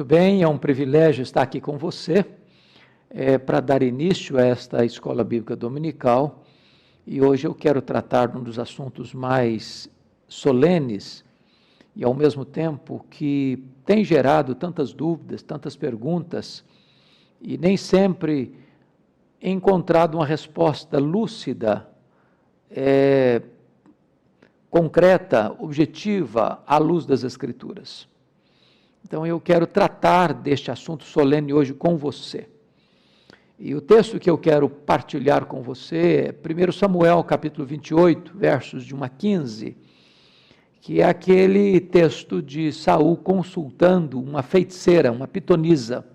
Muito bem, é um privilégio estar aqui com você para dar início a esta Escola Bíblica Dominical, e hoje eu quero tratar de um dos assuntos mais solenes e ao mesmo tempo que tem gerado tantas dúvidas, tantas perguntas, e nem sempre encontrado uma resposta lúcida, concreta, objetiva, à luz das Escrituras. Então eu quero tratar deste assunto solene hoje com você. E o texto que eu quero partilhar com você é 1 Samuel capítulo 28, versos de 1 a 15, que é aquele texto de Saul consultando uma feiticeira, uma pitonisa.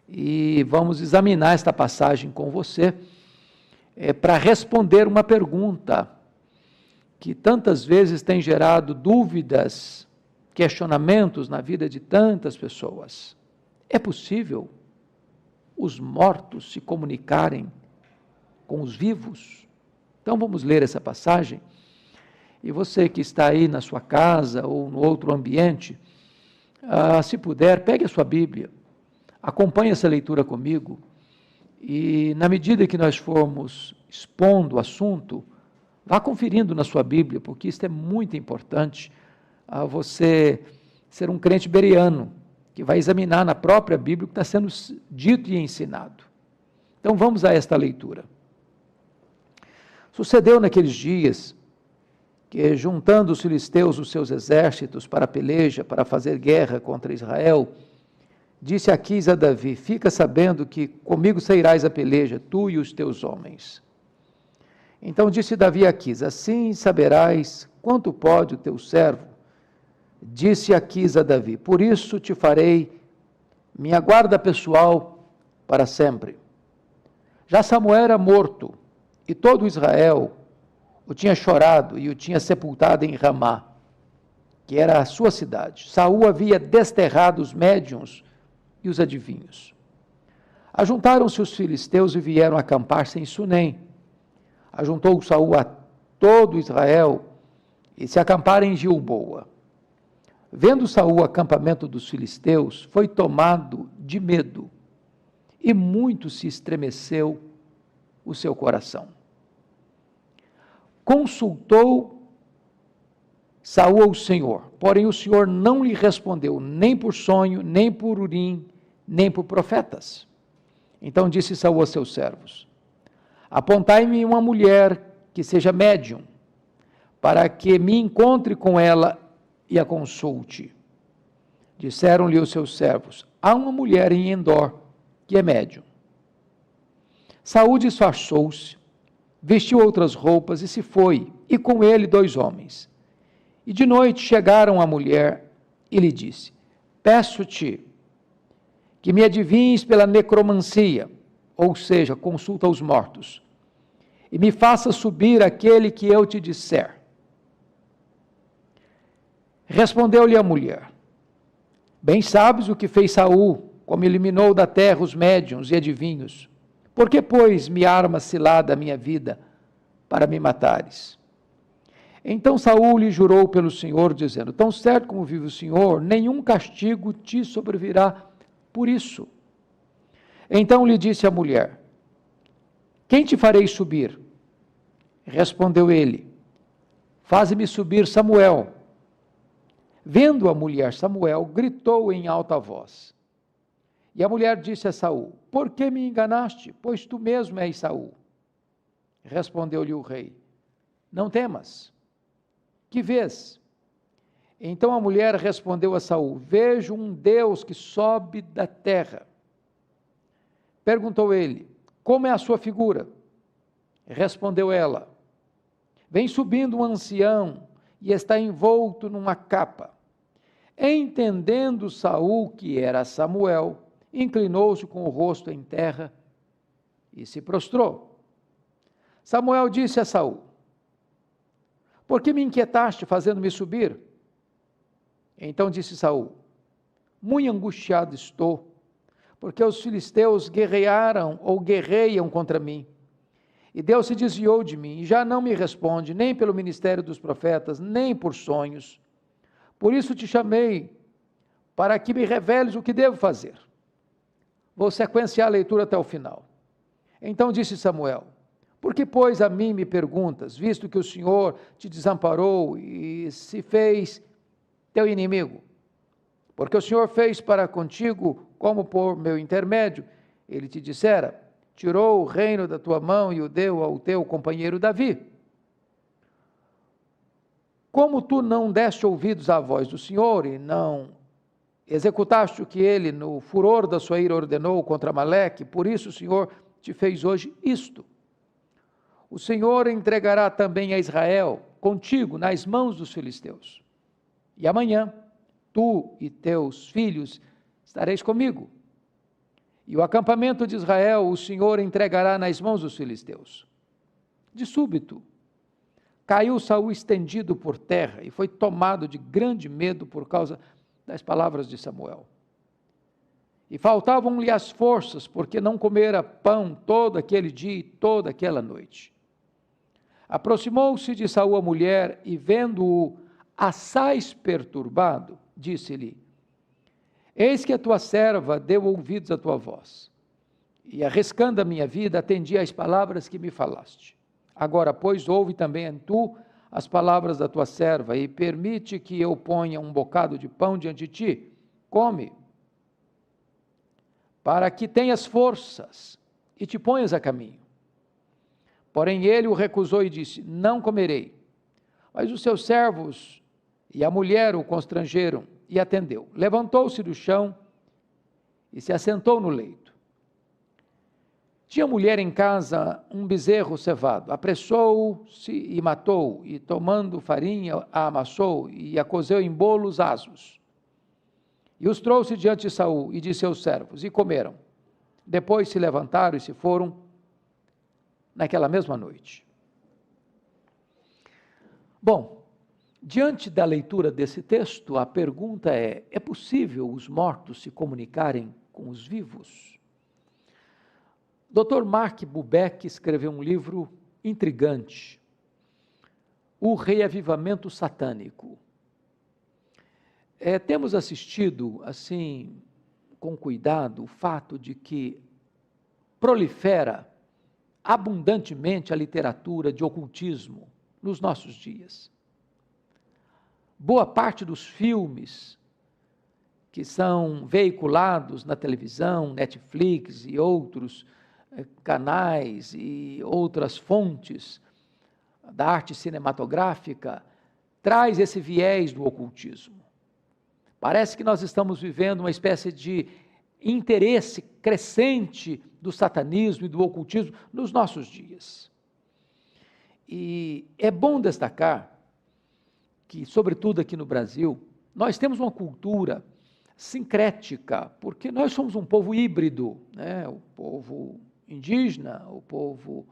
E vamos examinar esta passagem com você para responder uma pergunta que tantas vezes tem gerado dúvidas, questionamentos na vida de tantas pessoas. É possível os mortos se comunicarem com os vivos? Então vamos ler essa passagem. E você que está aí na sua casa ou no outro ambiente, se puder, pegue a sua Bíblia, acompanhe essa leitura comigo, e na medida que nós formos expondo o assunto, vá conferindo na sua Bíblia, porque isso é muito importante, a você ser um crente bereano, que vai examinar na própria Bíblia o que está sendo dito e ensinado. Então vamos a esta leitura. Sucedeu naqueles dias que, juntando os filisteus os seus exércitos para a peleja, para fazer guerra contra Israel, disse Aquis a Davi: fica sabendo que comigo sairás a peleja, tu e os teus homens. Então disse Davi a Aquis: assim saberás quanto pode o teu servo. Disse Aquis a Davi: por isso te farei minha guarda pessoal para sempre. Já Samuel era morto, e todo Israel o tinha chorado e o tinha sepultado em Ramá, que era a sua cidade. Saul havia desterrado os médiuns e os adivinhos. Ajuntaram-se os filisteus e vieram acampar-se em Sunem. Ajuntou Saul a todo Israel e se acamparam em Gilboa. Vendo Saul o acampamento dos filisteus, foi tomado de medo, e muito se estremeceu o seu coração. Consultou Saul ao Senhor, porém o Senhor não lhe respondeu, nem por sonho, nem por urim, nem por profetas. Então disse Saul a seus servos: apontai-me uma mulher que seja médium, para que me encontre com ela e a consulte. Disseram-lhe os seus servos: há uma mulher em Endor que é médium. Saul disfarçou-se, vestiu outras roupas e se foi, e com ele 2 homens. E de noite chegaram à mulher e lhe disse: peço-te que me adivinhes pela necromancia, ou seja, consulta aos mortos, e me faça subir aquele que eu te disser. Respondeu-lhe a mulher: bem sabes o que fez Saul, como eliminou da terra os médiuns e adivinhos. Por que, pois, me armas cilada a minha vida para me matares? Então Saul lhe jurou pelo Senhor, dizendo: tão certo como vive o Senhor, nenhum castigo te sobrevirá por isso. Então lhe disse a mulher: quem te farei subir? Respondeu ele: faze-me subir Samuel. Vendo a mulher Samuel, gritou em alta voz. E a mulher disse a Saul: por que me enganaste? Pois tu mesmo és Saul. Respondeu-lhe o rei: não temas. Que vês? Então a mulher respondeu a Saul: vejo um Deus que sobe da terra. Perguntou ele: como é a sua figura? Respondeu ela: vem subindo um ancião e está envolto numa capa. Entendendo Saul que era Samuel, inclinou-se com o rosto em terra e se prostrou. Samuel disse a Saul: por que me inquietaste fazendo-me subir? Então disse Saul: muito angustiado estou, porque os filisteus guerrearam ou guerreiam contra mim. E Deus se desviou de mim, e já não me responde, nem pelo ministério dos profetas, nem por sonhos. Por isso te chamei, para que me reveles o que devo fazer. Vou sequenciar a leitura até o final. Então disse Samuel: por que, pois, a mim me perguntas, visto que o Senhor te desamparou e se fez teu inimigo? Porque o Senhor fez para contigo como por meu intermédio. Ele te dissera: tirou o reino da tua mão e o deu ao teu companheiro Davi. Como tu não deste ouvidos à voz do Senhor e não executaste o que ele, no furor da sua ira, ordenou contra Amaleque, por isso o Senhor te fez hoje isto. O Senhor entregará também a Israel contigo nas mãos dos filisteus. E amanhã, tu e teus filhos estareis comigo. E o acampamento de Israel o Senhor entregará nas mãos dos filisteus. De súbito, caiu Saul estendido por terra e foi tomado de grande medo por causa das palavras de Samuel. E faltavam-lhe as forças, porque não comera pão todo aquele dia e toda aquela noite. Aproximou-se de Saul a mulher e, vendo-o assaz perturbado, disse-lhe: eis que a tua serva deu ouvidos à tua voz, e arriscando a minha vida, atendi às palavras que me falaste. Agora, pois, ouve também tu as palavras da tua serva, e permite que eu ponha um bocado de pão diante de ti. Come, para que tenhas forças, e te ponhas a caminho. Porém ele o recusou e disse: não comerei. Mas os seus servos e a mulher o constrangeram, e atendeu. Levantou-se do chão e se assentou no leito. Tinha mulher em casa um bezerro cevado. Apressou-se e matou, e tomando farinha, a amassou e a cozeu em bolos asmos. E os trouxe diante de Saul e de seus servos, e comeram. Depois se levantaram e se foram naquela mesma noite. Bom, diante da leitura desse texto, a pergunta é possível os mortos se comunicarem com os vivos? Dr. Mark Bubeck escreveu um livro intrigante, O Reavivamento Satânico. Temos assistido, assim, com cuidado, o fato de que prolifera abundantemente a literatura de ocultismo nos nossos dias. Boa parte dos filmes que são veiculados na televisão, Netflix e outros canais e outras fontes da arte cinematográfica, traz esse viés do ocultismo. Parece que nós estamos vivendo uma espécie de interesse crescente do satanismo e do ocultismo nos nossos dias. E é bom destacar que, sobretudo aqui no Brasil, nós temos uma cultura sincrética, porque nós somos um povo híbrido, né? O povo indígena, o povo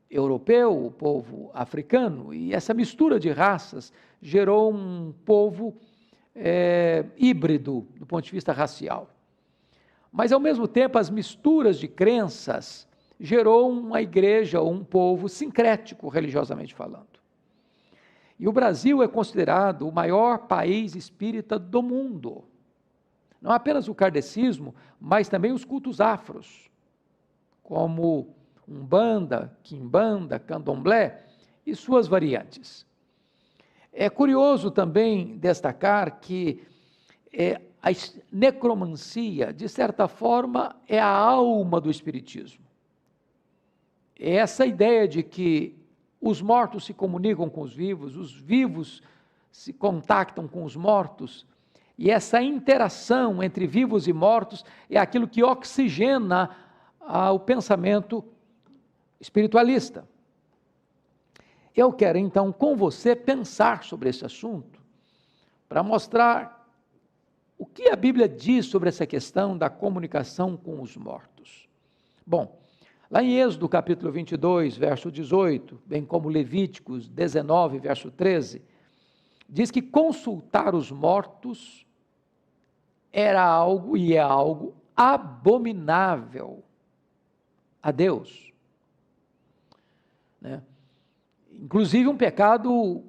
europeu, o povo africano, e essa mistura de raças gerou um povo híbrido do ponto de vista racial. Mas, ao mesmo tempo, as misturas de crenças gerou uma igreja, um povo sincrético, religiosamente falando. E o Brasil é considerado o maior país espírita do mundo. Não apenas o kardecismo, mas também os cultos afros, como Umbanda, Quimbanda, Candomblé e suas variantes. É curioso também destacar que a necromancia, de certa forma, é a alma do espiritismo. É essa ideia de que os mortos se comunicam com os vivos se contactam com os mortos, e essa interação entre vivos e mortos é aquilo que oxigena o pensamento espiritualista. Eu quero, então, com você, pensar sobre esse assunto, para mostrar o que a Bíblia diz sobre essa questão da comunicação com os mortos. Bom, lá em Êxodo capítulo 22, verso 18, bem como Levíticos 19, verso 13, diz que consultar os mortos era algo e é algo abominável a Deus, né? Inclusive um pecado,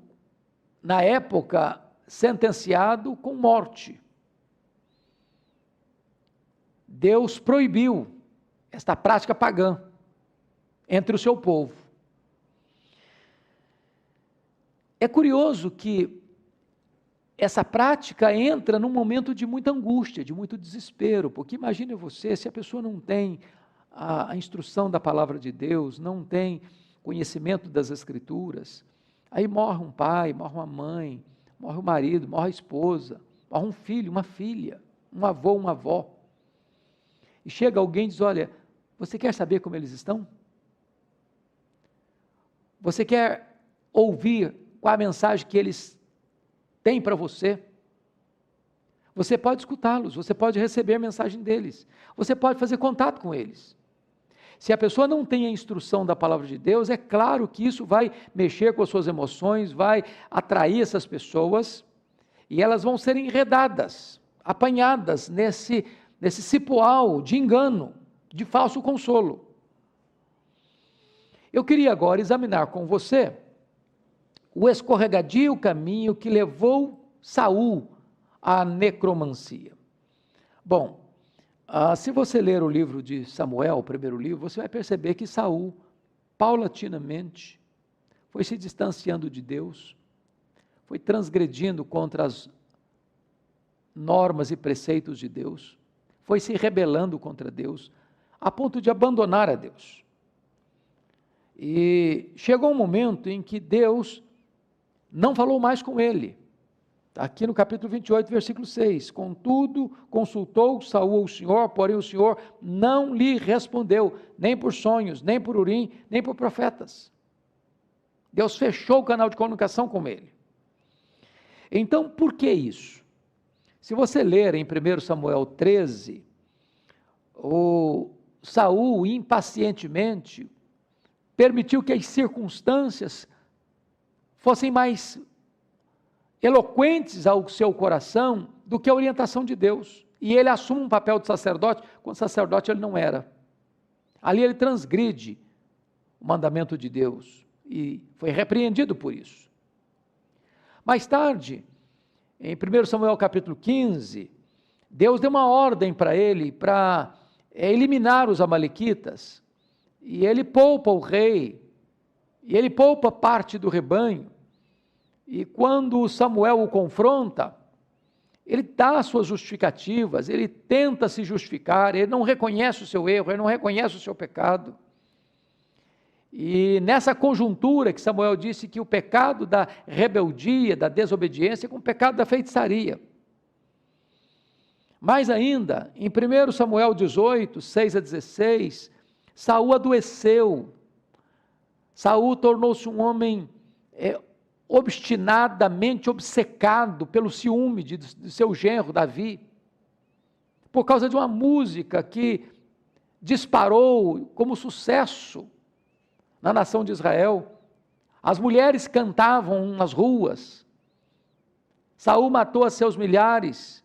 na época, sentenciado com morte. Deus proibiu esta prática pagã entre o seu povo. É curioso que essa prática entra num momento de muita angústia, de muito desespero, porque imagine você, se a pessoa não tem a instrução da palavra de Deus, não tem conhecimento das Escrituras, aí morre um pai, morre uma mãe, morre o marido, morre a esposa, morre um filho, uma filha, um avô, uma avó. E chega alguém e diz, olha, você quer saber como eles estão? Você quer ouvir qual a mensagem que eles têm para você? Você pode escutá-los, você pode receber a mensagem deles, você pode fazer contato com eles. Se a pessoa não tem a instrução da palavra de Deus, é claro que isso vai mexer com as suas emoções, vai atrair essas pessoas, e elas vão ser enredadas, apanhadas nesse cipoal de engano, de falso consolo. Eu queria agora examinar com você o escorregadio caminho que levou Saul à necromancia. Bom, se você ler o livro de Samuel, o primeiro livro, você vai perceber que Saul, paulatinamente, foi se distanciando de Deus, foi transgredindo contra as normas e preceitos de Deus, foi se rebelando contra Deus, a ponto de abandonar a Deus. E chegou um momento em que Deus não falou mais com ele. Aqui no capítulo 28, versículo 6, contudo, consultou Saul o Senhor, porém o Senhor não lhe respondeu, nem por sonhos, nem por Urim, nem por profetas. Deus fechou o canal de comunicação com ele. Então, por que isso? Se você ler em 1 Samuel 13, o Saul impacientemente permitiu que as circunstâncias fossem mais eloquentes ao seu coração do que a orientação de Deus. E ele assume um papel de sacerdote, quando sacerdote ele não era. Ali ele transgride o mandamento de Deus e foi repreendido por isso. Mais tarde, em 1 Samuel capítulo 15, Deus deu uma ordem para ele para eliminar os amalequitas, e ele poupa o rei, e ele poupa parte do rebanho, e quando Samuel o confronta, ele dá as suas justificativas, ele tenta se justificar, ele não reconhece o seu erro, ele não reconhece o seu pecado. E nessa conjuntura que Samuel disse que o pecado da rebeldia, da desobediência, é com o pecado da feitiçaria. Mais ainda, em 1 Samuel 18, 6 a 16, Saul adoeceu. Saul tornou-se um homem obstinadamente obcecado pelo ciúme de seu genro Davi, por causa de uma música que disparou como sucesso na nação de Israel. As mulheres cantavam nas ruas. Saul matou a seus milhares,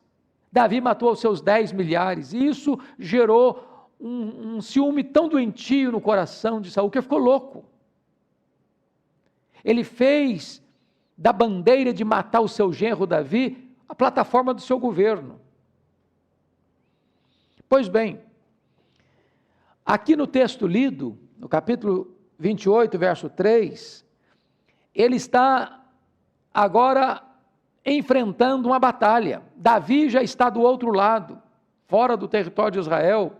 Davi matou aos seus 10 milhares, e isso gerou um ciúme tão doentio no coração de Saul, que ele ficou louco. Ele fez da bandeira de matar o seu genro Davi a plataforma do seu governo. Pois bem, aqui no texto lido, no capítulo 28, verso 3, ele está agora enfrentando uma batalha. Davi já está do outro lado, fora do território de Israel,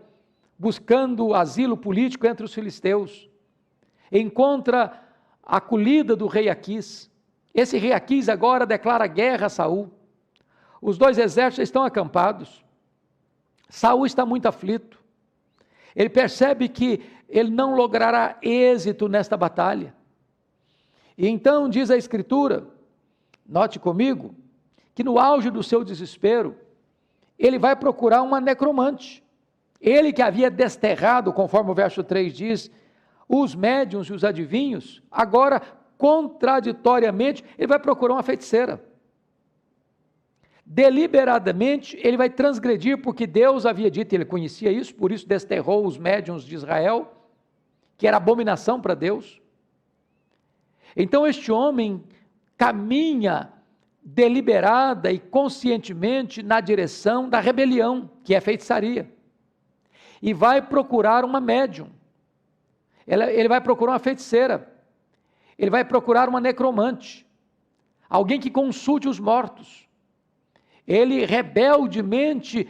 buscando asilo político entre os filisteus. Encontra a acolhida do rei Aquis. Esse rei Aquis agora declara guerra a Saul. Os dois exércitos estão acampados. Saul está muito aflito. Ele percebe que ele não logrará êxito nesta batalha. E então diz a Escritura, note comigo, que no auge do seu desespero, ele vai procurar uma necromante. Ele que havia desterrado, conforme o verso 3 diz, os médiuns e os adivinhos, agora, contraditoriamente, ele vai procurar uma feiticeira. Deliberadamente, ele vai transgredir, porque Deus havia dito, ele conhecia isso, por isso desterrou os médiuns de Israel, que era abominação para Deus. Então este homem caminha deliberada e conscientemente na direção da rebelião, que é feitiçaria, e vai procurar uma médium, ele vai procurar uma feiticeira, ele vai procurar uma necromante, alguém que consulte os mortos. Ele rebeldemente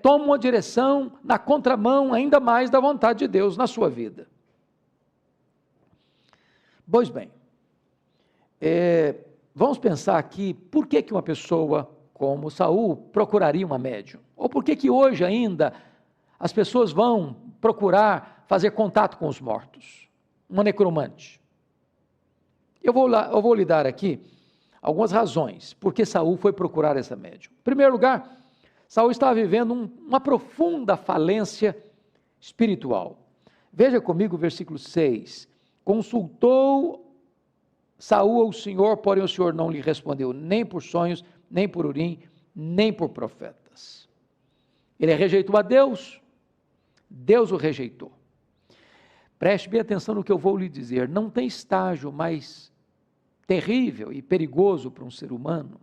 toma uma direção na contramão ainda mais da vontade de Deus na sua vida. Pois bem, vamos pensar aqui, por que uma pessoa como Saul procuraria uma médium? Ou por que hoje ainda as pessoas vão procurar fazer contato com os mortos? Uma necromante. Eu vou lhe dar aqui algumas razões por que Saul foi procurar essa médium. Em primeiro lugar, Saul estava vivendo uma profunda falência espiritual. Veja comigo o versículo 6. Consultou Saul ao Senhor, porém o Senhor não lhe respondeu, nem por sonhos, nem por Urim, nem por profetas. Ele rejeitou a Deus, Deus o rejeitou. Preste bem atenção no que eu vou lhe dizer, não tem estágio mais terrível e perigoso para um ser humano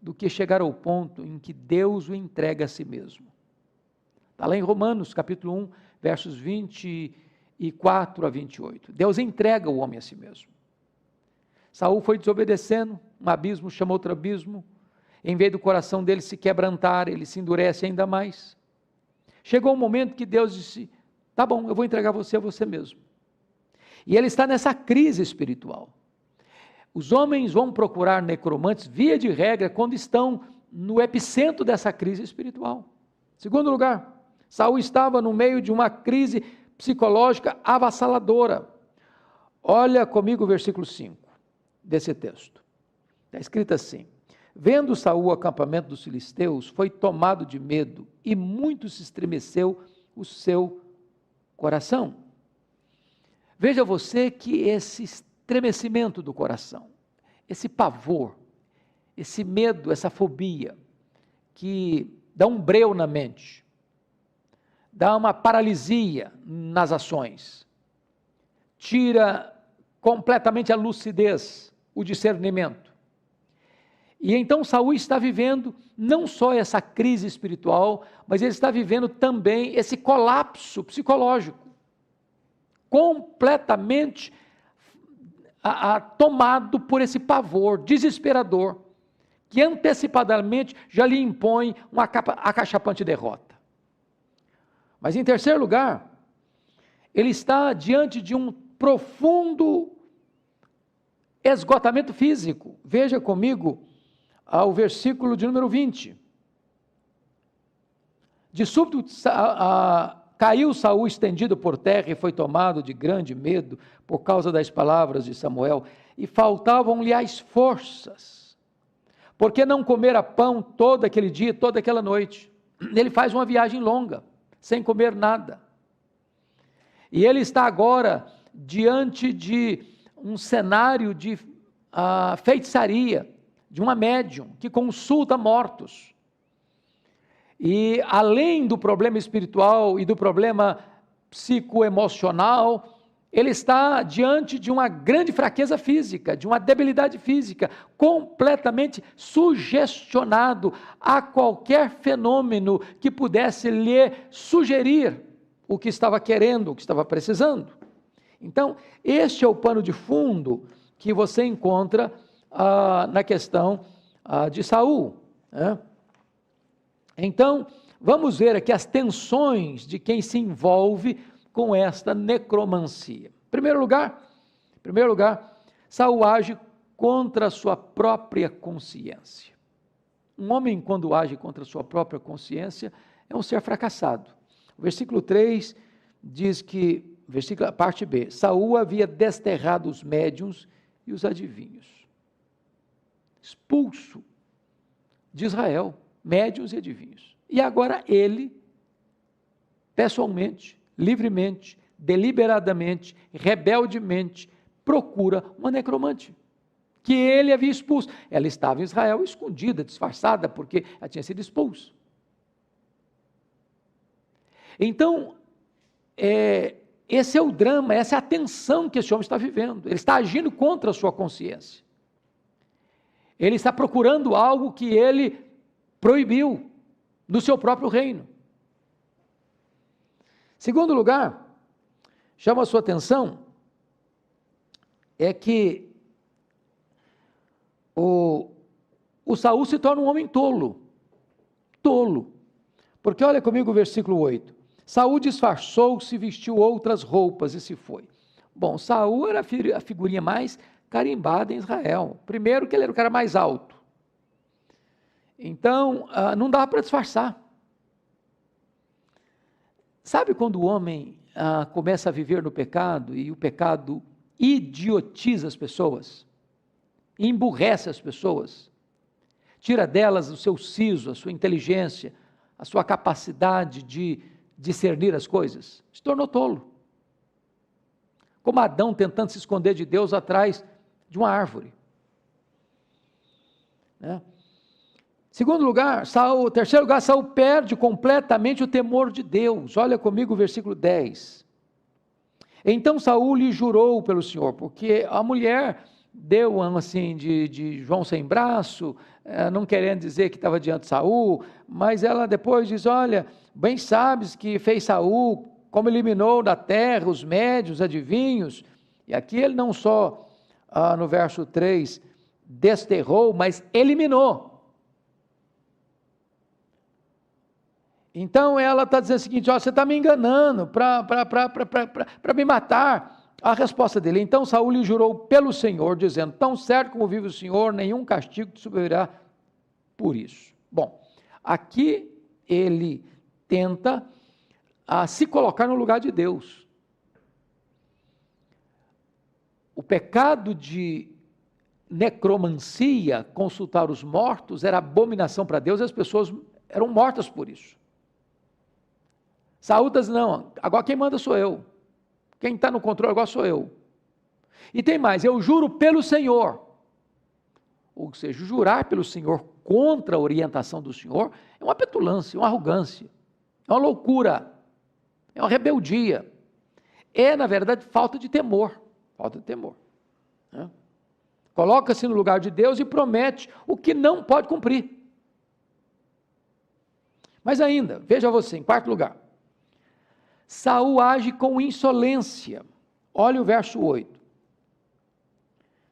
do que chegar ao ponto em que Deus o entrega a si mesmo. Está lá em Romanos, capítulo 1, versos 24 a 28. Deus entrega o homem a si mesmo. Saul foi desobedecendo, um abismo chama outro abismo, em vez do coração dele se quebrantar, ele se endurece ainda mais. Chegou um momento que Deus disse, tá bom, eu vou entregar você a você mesmo. E ele está nessa crise espiritual. Os homens vão procurar necromantes, via de regra, quando estão no epicentro dessa crise espiritual. Segundo lugar, Saul estava no meio de uma crise psicológica avassaladora. Olha comigo o versículo 5 desse texto. Está escrito assim: vendo Saul o acampamento dos filisteus, foi tomado de medo, e muito se estremeceu o seu coração. Veja você que esse estremecimento do coração, esse pavor, esse medo, essa fobia, que dá um breu na mente, dá uma paralisia nas ações, tira completamente a lucidez, o discernimento. E então Saul está vivendo não só essa crise espiritual, mas ele está vivendo também esse colapso psicológico, completamente tomado por esse pavor desesperador, que antecipadamente já lhe impõe uma acachapante derrota. Mas em terceiro lugar, ele está diante de um profundo esgotamento físico. Veja comigo o versículo de número 20. De súbito caiu Saul estendido por terra e foi tomado de grande medo por causa das palavras de Samuel, e faltavam-lhe as forças, porque não comera pão todo aquele dia, toda aquela noite. Ele faz uma viagem longa, sem comer nada. E ele está agora diante de um cenário de feitiçaria, de uma médium que consulta mortos. E além do problema espiritual e do problema psicoemocional, ele está diante de uma grande fraqueza física, de uma debilidade física, completamente sugestionado a qualquer fenômeno que pudesse lhe sugerir o que estava querendo, o que estava precisando. Então, este é o pano de fundo que você encontra na questão de Saul, né? Então, vamos ver aqui as tensões de quem se envolve com esta necromancia. Em primeiro lugar, Saul age contra a sua própria consciência. Um homem, quando age contra a sua própria consciência, é um ser fracassado. O versículo 3 diz que, parte B, Saul havia desterrado os médiuns e os adivinhos. Expulso de Israel, médiuns e adivinhos. E agora ele, pessoalmente, livremente, deliberadamente, rebeldemente, procura uma necromante, que ele havia expulso. Ela estava em Israel escondida, disfarçada, porque ela tinha sido expulsa. Então, esse é o drama, essa é a tensão que esse homem está vivendo. Ele está agindo contra a sua consciência. Ele está procurando algo que ele proibiu no seu próprio reino. Segundo lugar, chama a sua atenção, é que o Saul se torna um homem tolo, porque olha comigo o versículo 8, Saul disfarçou-se, vestiu outras roupas e se foi. Bom, Saul era a figurinha mais carimbada em Israel, primeiro que ele era o cara mais alto, então não dava para disfarçar. Sabe quando o homem começa a viver no pecado e o pecado idiotiza as pessoas, emburrece as pessoas, tira delas o seu siso, a sua inteligência, a sua capacidade de discernir as coisas, se tornou tolo. Como Adão tentando se esconder de Deus atrás de uma árvore. Segundo lugar, terceiro lugar, Saul perde completamente o temor de Deus. Olha comigo o versículo 10. Então Saul lhe jurou pelo Senhor, porque a mulher deu assim de João sem braço, não querendo dizer que estava diante de Saul, mas ela depois diz, olha, bem sabes que fez Saul, como eliminou da terra os médios, adivinhos, e aqui ele não só, no verso 3, desterrou, mas eliminou. Então ela está dizendo o seguinte, você está me enganando para me matar. A resposta dele, então Saul lhe jurou pelo Senhor, dizendo, tão certo como vive o Senhor, nenhum castigo te sobrevirá por isso. Bom, aqui ele tenta se colocar no lugar de Deus. O pecado de necromancia, consultar os mortos, era abominação para Deus, e as pessoas eram mortas por isso. Saul diz, não, agora quem manda sou eu. Quem está no controle agora sou eu. E tem mais, eu juro pelo Senhor. Ou seja, jurar pelo Senhor contra a orientação do Senhor é uma petulância, uma arrogância, é uma loucura, é uma rebeldia. É, na verdade, falta de temor. Coloca-se no lugar de Deus e promete o que não pode cumprir. Mas ainda, veja você, em quarto lugar, Saul age com insolência. Olha o verso 8.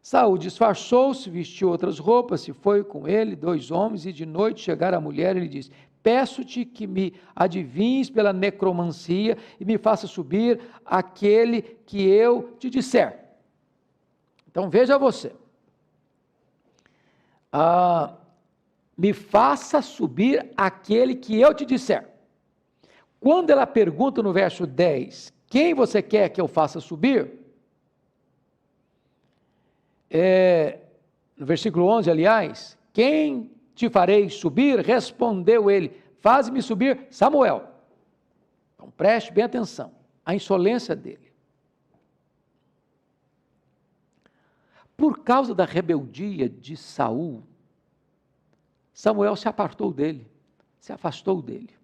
Saul disfarçou-se, vestiu outras roupas, se foi com ele 2 homens, e de noite chegaram a mulher e lhe disse, peço-te que me adivinhes pela necromancia e me faça subir aquele que eu te disser. Então veja você, me faça subir aquele que eu te disser. Quando ela pergunta no verso 10, quem você quer que eu faça subir? No versículo 11, aliás, quem te farei subir? Respondeu ele, faz-me subir Samuel. Então preste bem atenção, a insolência dele. Por causa da rebeldia de Saul, Samuel se apartou dele, se afastou dele.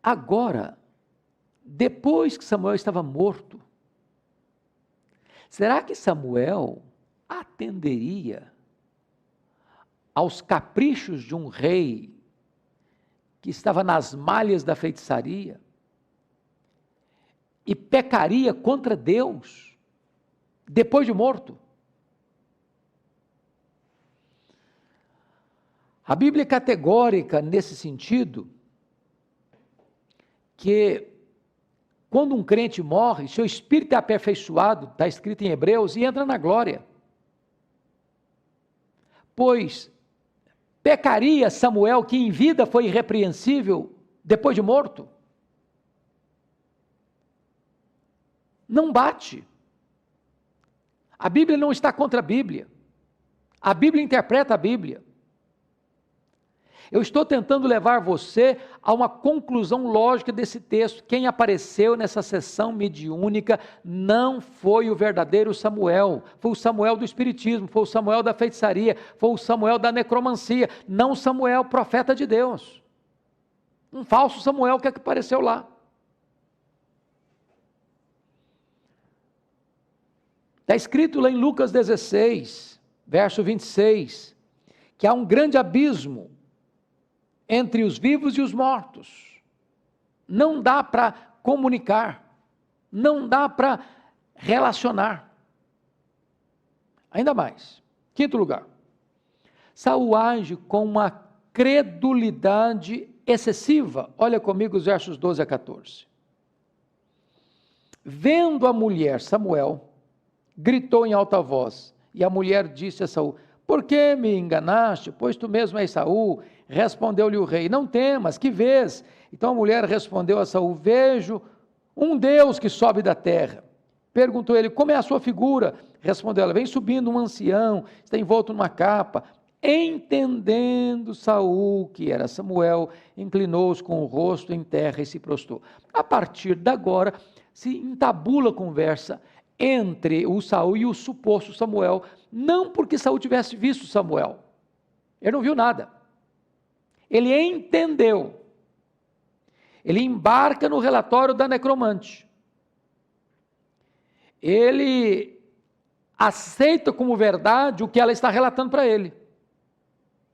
Agora, depois que Samuel estava morto, será que Samuel atenderia aos caprichos de um rei que estava nas malhas da feitiçaria e pecaria contra Deus depois de morto? A Bíblia é categórica nesse sentido, que quando um crente morre, seu espírito é aperfeiçoado, está escrito em Hebreus, e entra na glória. Pois pecaria Samuel, que em vida foi irrepreensível, depois de morto? Não bate. A Bíblia não está contra a Bíblia. A Bíblia interpreta a Bíblia. Eu estou tentando levar você a uma conclusão lógica desse texto. Quem apareceu nessa sessão mediúnica não foi o verdadeiro Samuel, foi o Samuel do Espiritismo, foi o Samuel da feitiçaria, foi o Samuel da necromancia, não o Samuel, profeta de Deus. Um falso Samuel que apareceu lá. Está escrito lá em Lucas 16, verso 26, que há um grande abismo entre os vivos e os mortos. Não dá para comunicar, não dá para relacionar. Ainda mais. Quinto lugar, Saul age com uma credulidade excessiva. Olha comigo os versos 12 a 14. Vendo a mulher, Samuel, gritou em alta voz, e a mulher disse a Saul: por que me enganaste? Pois tu mesmo és Saul. Respondeu-lhe o rei: não temas, que vês? Então a mulher respondeu a Saul: vejo um Deus que sobe da terra. Perguntou ele: como é a sua figura? Respondeu ela: vem subindo um ancião, está envolto numa capa. Entendendo Saul que era Samuel, inclinou-se com o rosto em terra e se prostrou. A partir de agora, se entabula a conversa entre o Saul e o suposto Samuel, não porque Saul tivesse visto Samuel, ele não viu nada, ele entendeu, ele embarca no relatório da necromante, ele aceita como verdade o que ela está relatando para ele,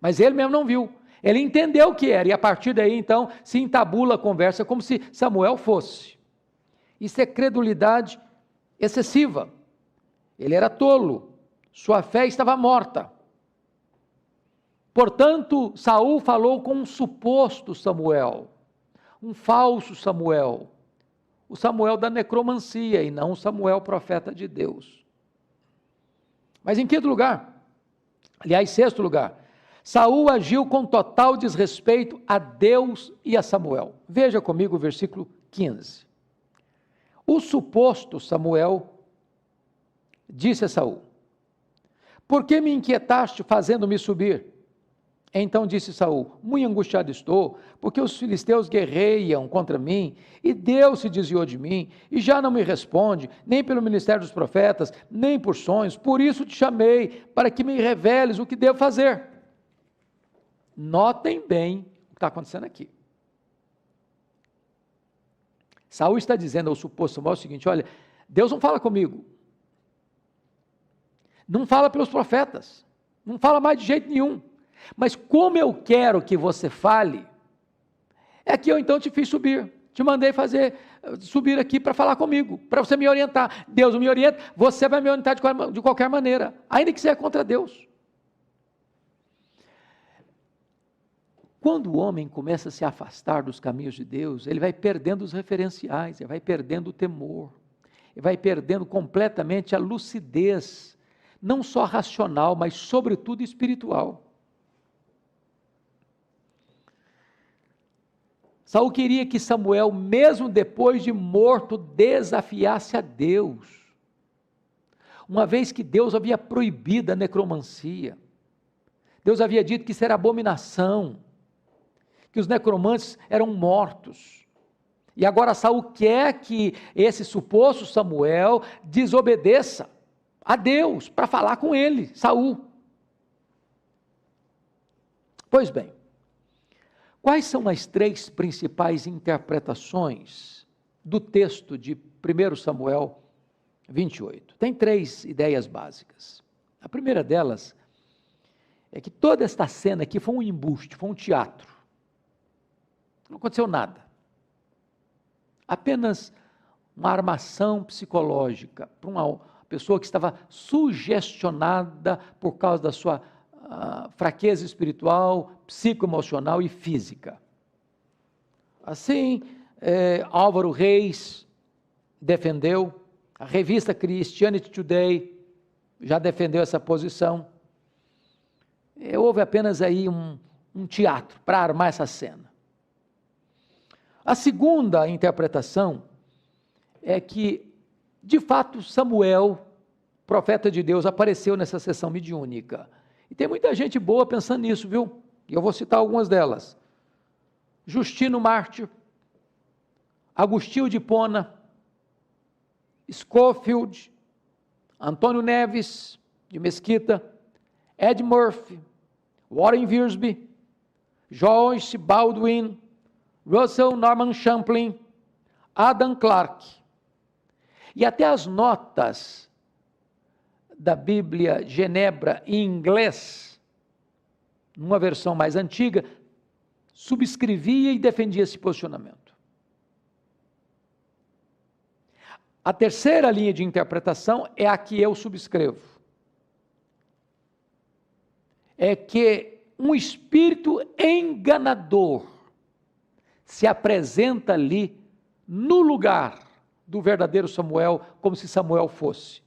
mas ele mesmo não viu, ele entendeu o que era, e a partir daí então se entabula a conversa como se Samuel fosse. Isso é credulidade excessiva. Ele era tolo, sua fé estava morta. Portanto, Saul falou com um suposto Samuel, um falso Samuel, o Samuel da necromancia e não o Samuel profeta de Deus. Mas em quinto lugar, aliás, sexto lugar, Saul agiu com total desrespeito a Deus e a Samuel. Veja comigo o versículo 15. O suposto Samuel disse a Saul: por que me inquietaste fazendo-me subir? Então disse Saul: muito angustiado estou, porque os filisteus guerreiam contra mim, e Deus se desviou de mim, e já não me responde, nem pelo ministério dos profetas, nem por sonhos, por isso te chamei, para que me reveles o que devo fazer. Notem bem o que está acontecendo aqui. Saul está dizendo ao suposto Samuel o seguinte: olha, Deus não fala comigo, não fala pelos profetas, não fala mais de jeito nenhum, mas como eu quero que você fale, é que eu então te fiz subir, te mandei subir aqui para falar comigo, para você me orientar. Deus não me orienta, você vai me orientar de qualquer maneira, ainda que seja contra Deus. Quando o homem começa a se afastar dos caminhos de Deus, ele vai perdendo os referenciais, ele vai perdendo o temor, ele vai perdendo completamente a lucidez, não só racional, mas sobretudo espiritual. Saul queria que Samuel, mesmo depois de morto, desafiasse a Deus, uma vez que Deus havia proibido a necromancia, Deus havia dito que isso era abominação, que os necromantes eram mortos, e agora Saul quer que esse suposto Samuel desobedeça a Deus, para falar com ele, Saul. Pois bem, quais são as três principais interpretações do texto de 1 Samuel 28? Tem três ideias básicas. A primeira delas é que toda esta cena aqui foi um embuste, foi um teatro. Não aconteceu nada. Apenas uma armação psicológica para uma pessoa que estava sugestionada por causa da sua fraqueza espiritual, psicoemocional e física. Assim, Álvaro Reis defendeu, a revista Christianity Today já defendeu essa posição. Houve apenas aí um teatro para armar essa cena. A segunda interpretação é que, de fato, Samuel, profeta de Deus, apareceu nessa sessão mediúnica. E tem muita gente boa pensando nisso, viu? E eu vou citar algumas delas. Justino Mártir, Agostinho de Hipona, Scofield, Antônio Neves, de Mesquita, Ed Murphy, Warren Wiersbe, Joyce Baldwin, Russell Norman Champlin, Adam Clarke, e até as notas da Bíblia Genebra em inglês, numa versão mais antiga, subscrevia e defendia esse posicionamento. A terceira linha de interpretação é a que eu subscrevo. É que um espírito enganador se apresenta ali no lugar do verdadeiro Samuel, como se Samuel fosse.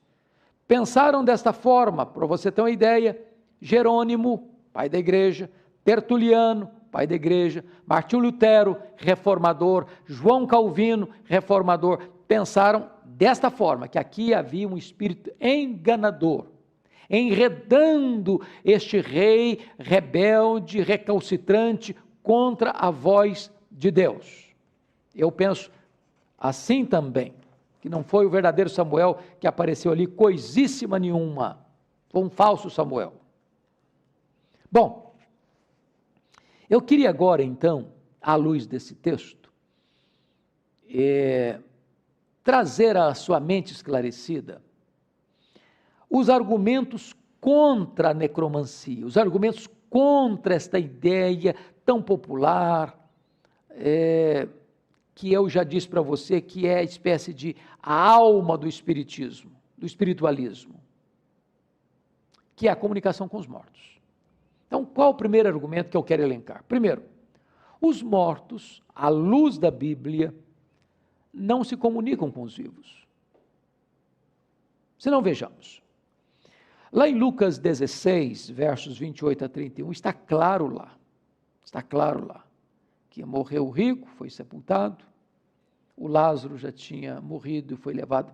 Pensaram desta forma, para você ter uma ideia, Jerônimo, pai da igreja, Tertuliano, pai da igreja, Martinho Lutero, reformador, João Calvino, reformador, pensaram desta forma, que aqui havia um espírito enganador, enredando este rei rebelde, recalcitrante, contra a voz de Deus. Eu penso assim também, que não foi o verdadeiro Samuel que apareceu ali, coisíssima nenhuma, foi um falso Samuel. Bom, eu queria agora então, à luz desse texto, trazer à sua mente esclarecida os argumentos contra a necromancia, os argumentos contra esta ideia tão popular, que eu já disse para você que é a espécie de a alma do espiritismo, do espiritualismo, que é a comunicação com os mortos. Então, qual o primeiro argumento que eu quero elencar? Primeiro, os mortos, à luz da Bíblia, não se comunicam com os vivos. Se não, vejamos. Lá em Lucas 16, versos 28 a 31, está claro lá, que morreu o rico, foi sepultado, o Lázaro já tinha morrido e foi levado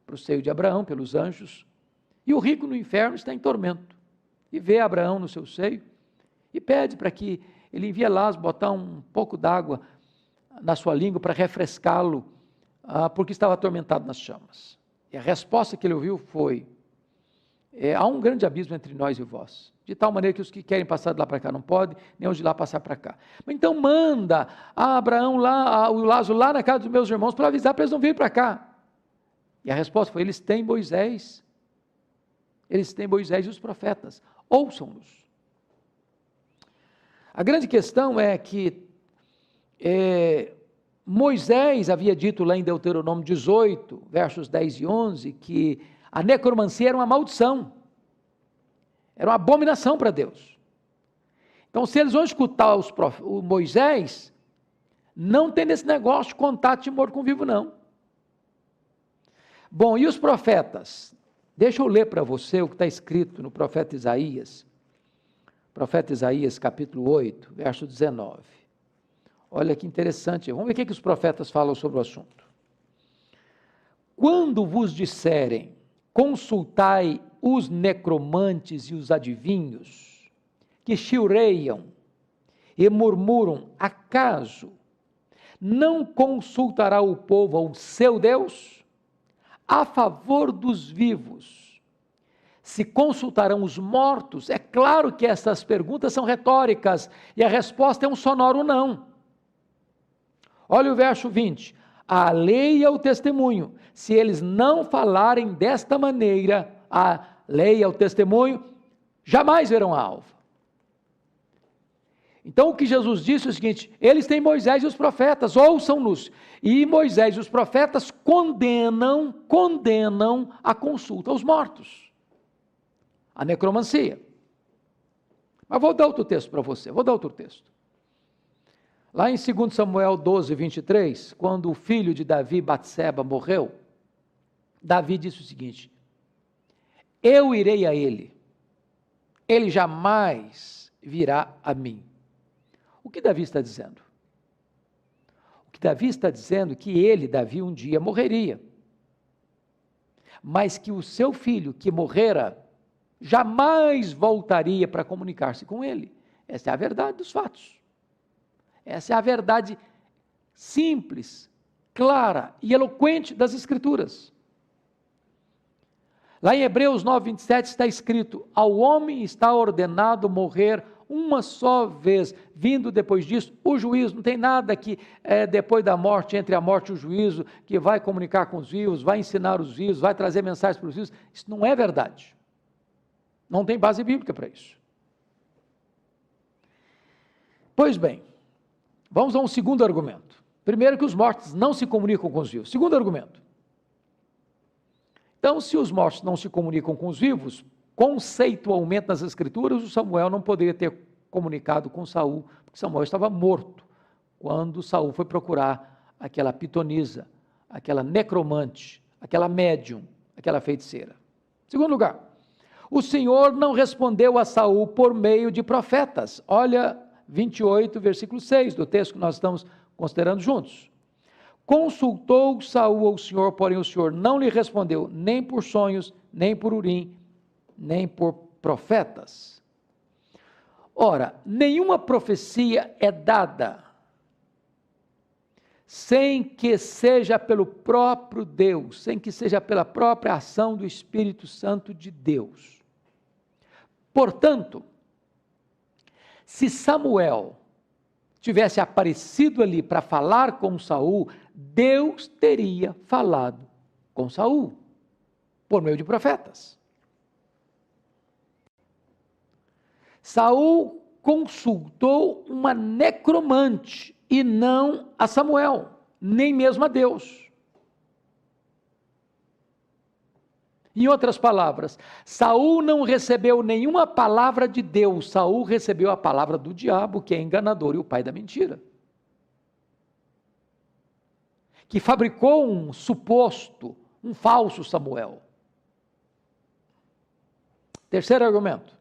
para o seio de Abraão pelos anjos, e o rico no inferno está em tormento, e vê Abraão no seu seio, e pede para que ele envie Lázaro botar um pouco d'água na sua língua para refrescá-lo, porque estava atormentado nas chamas. E a resposta que ele ouviu foi: há um grande abismo entre nós e vós, de tal maneira que os que querem passar de lá para cá não podem, nem os de lá passar para cá. Então manda a Abraão lá, o Lázaro lá na casa dos meus irmãos, para avisar para eles não virem para cá. E a resposta foi: eles têm Moisés e os profetas, ouçam-nos. A grande questão é que Moisés havia dito lá em Deuteronômio 18, versos 10 e 11, que a necromancia era uma maldição, era uma abominação para Deus. Então, se eles vão escutar o Moisés, não tem nesse negócio de contato de morto com vivo, não. Bom, e os profetas? Deixa eu ler para você o que está escrito no profeta Isaías capítulo 8, verso 19. Olha que interessante, vamos ver o que os profetas falam sobre o assunto. Quando vos disserem, consultai os necromantes e os adivinhos, que chilreiam e murmuram, acaso não consultará o povo ao seu Deus? A favor dos vivos, se consultarão os mortos? É claro que essas perguntas são retóricas, e a resposta é um sonoro não. Olha o verso 20, a lei é o testemunho, se eles não falarem desta maneira, a lei é o testemunho, jamais verão a alva. Então o que Jesus disse é o seguinte: eles têm Moisés e os profetas, ouçam-nos. E Moisés e os profetas condenam a consulta aos mortos, a necromancia. Mas vou dar outro texto para você, Lá em 2 Samuel 12, 23, quando o filho de Davi, Batseba, morreu, Davi disse o seguinte: eu irei a ele jamais virá a mim. O que Davi está dizendo? O que Davi está dizendo é que ele, Davi, um dia morreria, mas que o seu filho que morrera jamais voltaria para comunicar-se com ele. Essa é a verdade dos fatos. Essa é a verdade simples, clara e eloquente das Escrituras. Lá em Hebreus 9, 27 está escrito: ao homem está ordenado morrer uma só vez, vindo depois disso o juízo. Não tem nada que depois da morte, entre a morte e o juízo, que vai comunicar com os vivos, vai ensinar os vivos, vai trazer mensagens para os vivos. Isso não é verdade. Não tem base bíblica para isso. Pois bem, vamos a um segundo argumento. Primeiro, que os mortos não se comunicam com os vivos. Segundo argumento. Então, se os mortos não se comunicam com os vivos, conceitualmente nas Escrituras, o Samuel não poderia ter comunicado com Saul, porque Samuel estava morto quando Saul foi procurar aquela pitonisa, aquela necromante, aquela médium, aquela feiticeira. Segundo lugar, o Senhor não respondeu a Saul por meio de profetas. Olha 28, versículo 6 do texto que nós estamos considerando juntos. Consultou Saul ao Senhor, porém o Senhor não lhe respondeu, nem por sonhos, nem por Urim, nem por profetas. Ora, nenhuma profecia é dada sem que seja pelo próprio Deus, sem que seja pela própria ação do Espírito Santo de Deus. Portanto, se Samuel tivesse aparecido ali para falar com Saul, Deus teria falado com Saul, por meio de profetas. Saul consultou uma necromante e não a Samuel, nem mesmo a Deus. Em outras palavras, Saul não recebeu nenhuma palavra de Deus, Saul recebeu a palavra do diabo, que é enganador e o pai da mentira, que fabricou um suposto, um falso Samuel. Terceiro argumento.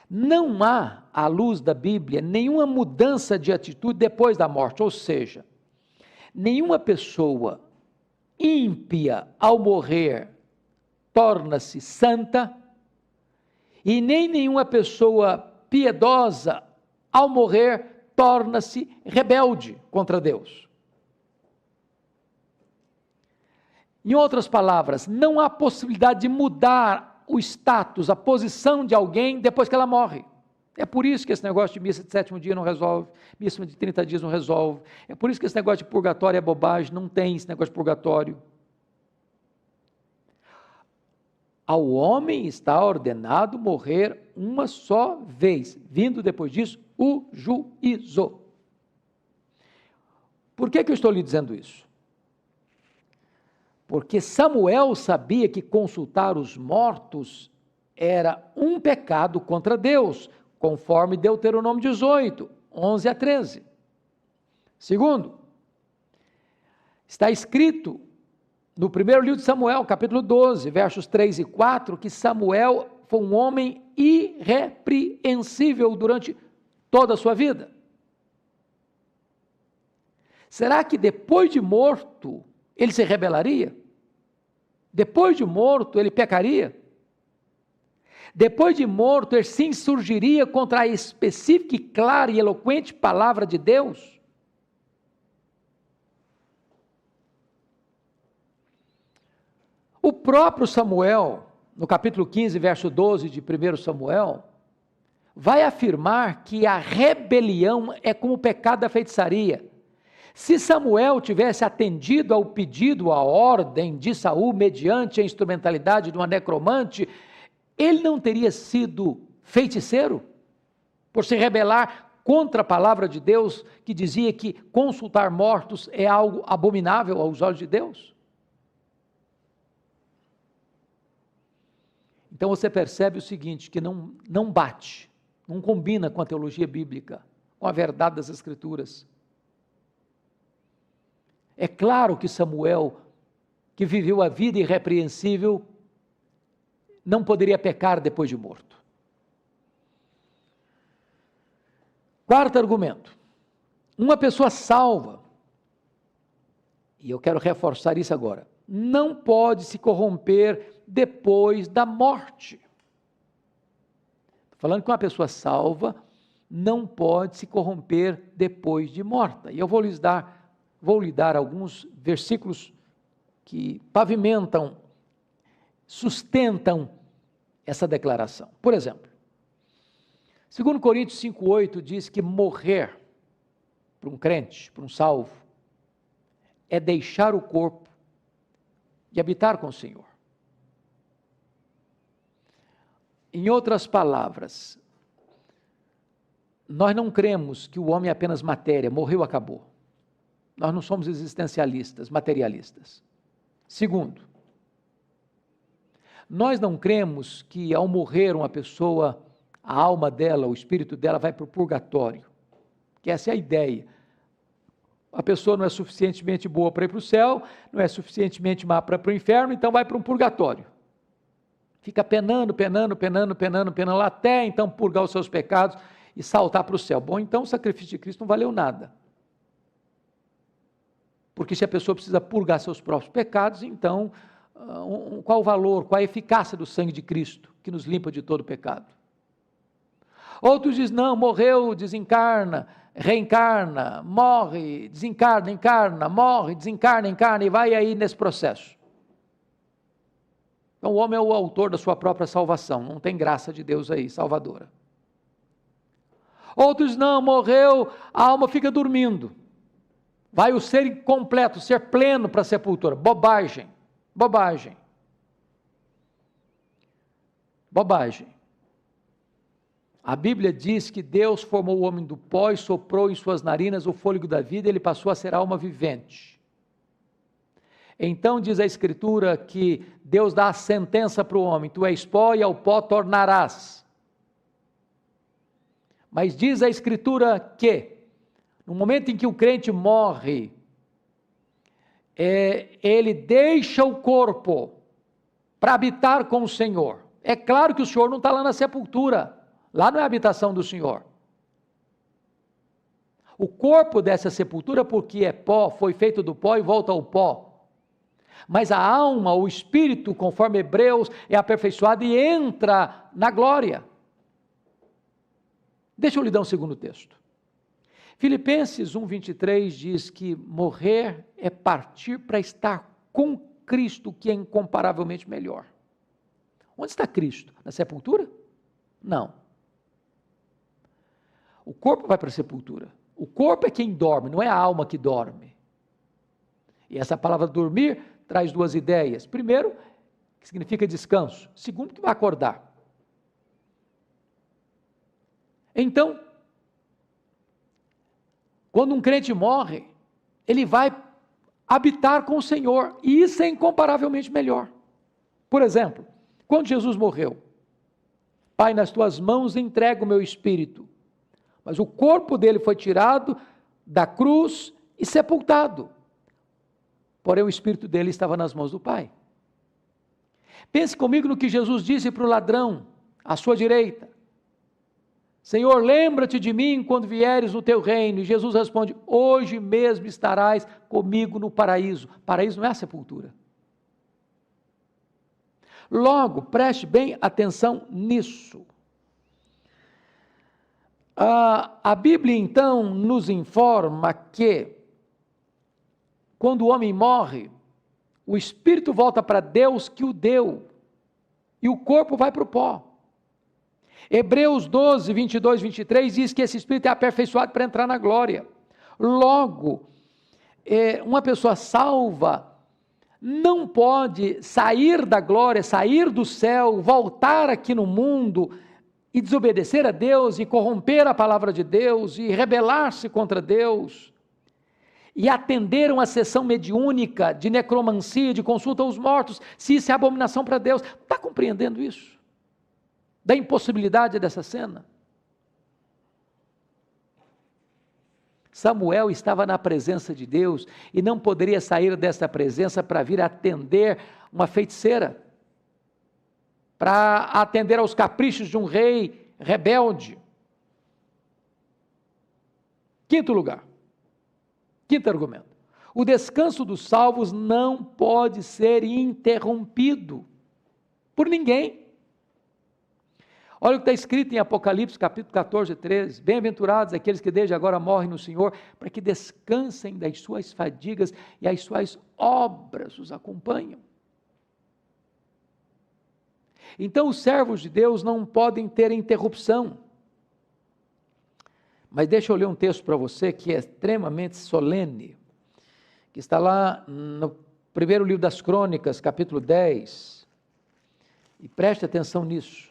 Não há, à luz da Bíblia, nenhuma mudança de atitude depois da morte, ou seja, nenhuma pessoa ímpia ao morrer torna-se santa, e nem nenhuma pessoa piedosa ao morrer torna-se rebelde contra Deus. Em outras palavras, não há possibilidade de mudar o status, a posição de alguém depois que ela morre. É por isso que esse negócio de missa de 7º dia não resolve, missa de 30 dias não resolve, é por isso que esse negócio de purgatório é bobagem, não tem esse negócio de purgatório. Ao homem está ordenado morrer uma só vez, vindo depois disso o juízo. Por que eu estou lhe dizendo isso? Porque Samuel sabia que consultar os mortos era um pecado contra Deus, conforme Deuteronômio 18, 11 a 13. Segundo, está escrito no primeiro livro de Samuel, capítulo 12, versos 3 e 4, que Samuel foi um homem irrepreensível durante toda a sua vida. Será que depois de morto ele se rebelaria? Depois de morto ele pecaria? Depois de morto ele se insurgiria contra a específica, clara e eloquente palavra de Deus? O próprio Samuel, no capítulo 15, verso 12 de 1 Samuel, vai afirmar que a rebelião é como o pecado da feitiçaria. Se Samuel tivesse atendido ao pedido, à ordem de Saul, mediante a instrumentalidade de uma necromante, ele não teria sido feiticeiro, por se rebelar contra a palavra de Deus, que dizia que consultar mortos é algo abominável aos olhos de Deus? Então você percebe o seguinte, que não bate, não combina com a teologia bíblica, com a verdade das Escrituras. É claro que Samuel, que viveu a vida irrepreensível, não poderia pecar depois de morto. Quarto argumento, uma pessoa salva, e eu quero reforçar isso agora, não pode se corromper depois da morte. Estou falando que uma pessoa salva não pode se corromper depois de morta. E eu vou lhe dar alguns versículos que pavimentam, sustentam essa declaração. Por exemplo, 2 Coríntios 5,8 diz que morrer para um crente, para um salvo, é deixar o corpo e habitar com o Senhor. Em outras palavras, nós não cremos que o homem é apenas matéria, morreu, acabou. Nós não somos existencialistas, materialistas. Segundo, nós não cremos que ao morrer uma pessoa, a alma dela, o espírito dela vai para o purgatório, que essa é a ideia. A pessoa não é suficientemente boa para ir para o céu, não é suficientemente má para ir para o inferno, então vai para um purgatório. Fica penando lá até então purgar os seus pecados e saltar para o céu. Bom, então o sacrifício de Cristo não valeu nada. Porque se a pessoa precisa purgar seus próprios pecados, então qual o valor, qual a eficácia do sangue de Cristo, que nos limpa de todo pecado? Outros dizem, não, morreu, desencarna, reencarna, morre, desencarna, encarna, morre, desencarna, encarna, e vai aí nesse processo. Então o homem é o autor da sua própria salvação, não tem graça de Deus aí, salvadora. Outros não, morreu, a alma fica dormindo. Vai o ser incompleto, o ser pleno para a sepultura. Bobagem. A Bíblia diz que Deus formou o homem do pó e soprou em suas narinas o fôlego da vida, e ele passou a ser alma vivente. Então diz a Escritura que Deus dá a sentença para o homem, tu és pó e ao pó tornarás. Mas diz a Escritura que, no momento em que o crente morre, ele deixa o corpo para habitar com o Senhor. É claro que o Senhor não está lá na sepultura, lá não é a habitação do Senhor. O corpo dessa sepultura, porque é pó, foi feito do pó e volta ao pó. Mas a alma, o espírito, conforme Hebreus, é aperfeiçoado e entra na glória. Deixa eu lhe dar um segundo texto. Filipenses 1,23 diz que morrer é partir para estar com Cristo, que é incomparavelmente melhor. Onde está Cristo? Na sepultura? Não. O corpo vai para a sepultura. O corpo é quem dorme, não é a alma que dorme. E essa palavra dormir traz duas ideias. Primeiro, que significa descanso. Segundo, que vai acordar. Então, quando um crente morre, ele vai habitar com o Senhor, e isso é incomparavelmente melhor. Por exemplo, quando Jesus morreu, Pai, nas tuas mãos entrego o meu espírito, mas o corpo dele foi tirado da cruz e sepultado, porém o espírito dele estava nas mãos do Pai. Pense comigo no que Jesus disse para o ladrão, à sua direita: Senhor, lembra-te de mim quando vieres no teu reino. E Jesus responde: hoje mesmo estarás comigo no paraíso. Paraíso não é a sepultura. Logo, preste bem atenção nisso. A Bíblia então nos informa que quando o homem morre, o espírito volta para Deus que o deu, e o corpo vai para o pó. Hebreus 12, 22, 23 diz que esse espírito é aperfeiçoado para entrar na glória. Logo, uma pessoa salva não pode sair da glória, sair do céu, voltar aqui no mundo e desobedecer a Deus, e corromper a palavra de Deus, e rebelar-se contra Deus, e atender uma sessão mediúnica de necromancia, de consulta aos mortos, se isso é abominação para Deus. Está compreendendo isso? Da impossibilidade dessa cena? Samuel estava na presença de Deus e não poderia sair dessa presença para vir atender uma feiticeira, para atender aos caprichos de um rei rebelde. Quinto argumento: o descanso dos salvos não pode ser interrompido por ninguém. Olha o que está escrito em Apocalipse, capítulo 14, 13. Bem-aventurados aqueles que desde agora morrem no Senhor, para que descansem das suas fadigas e as suas obras os acompanham. Então os servos de Deus não podem ter interrupção. Mas deixa eu ler um texto para você que é extremamente solene, que está lá no primeiro livro das Crônicas, capítulo 10, e preste atenção nisso.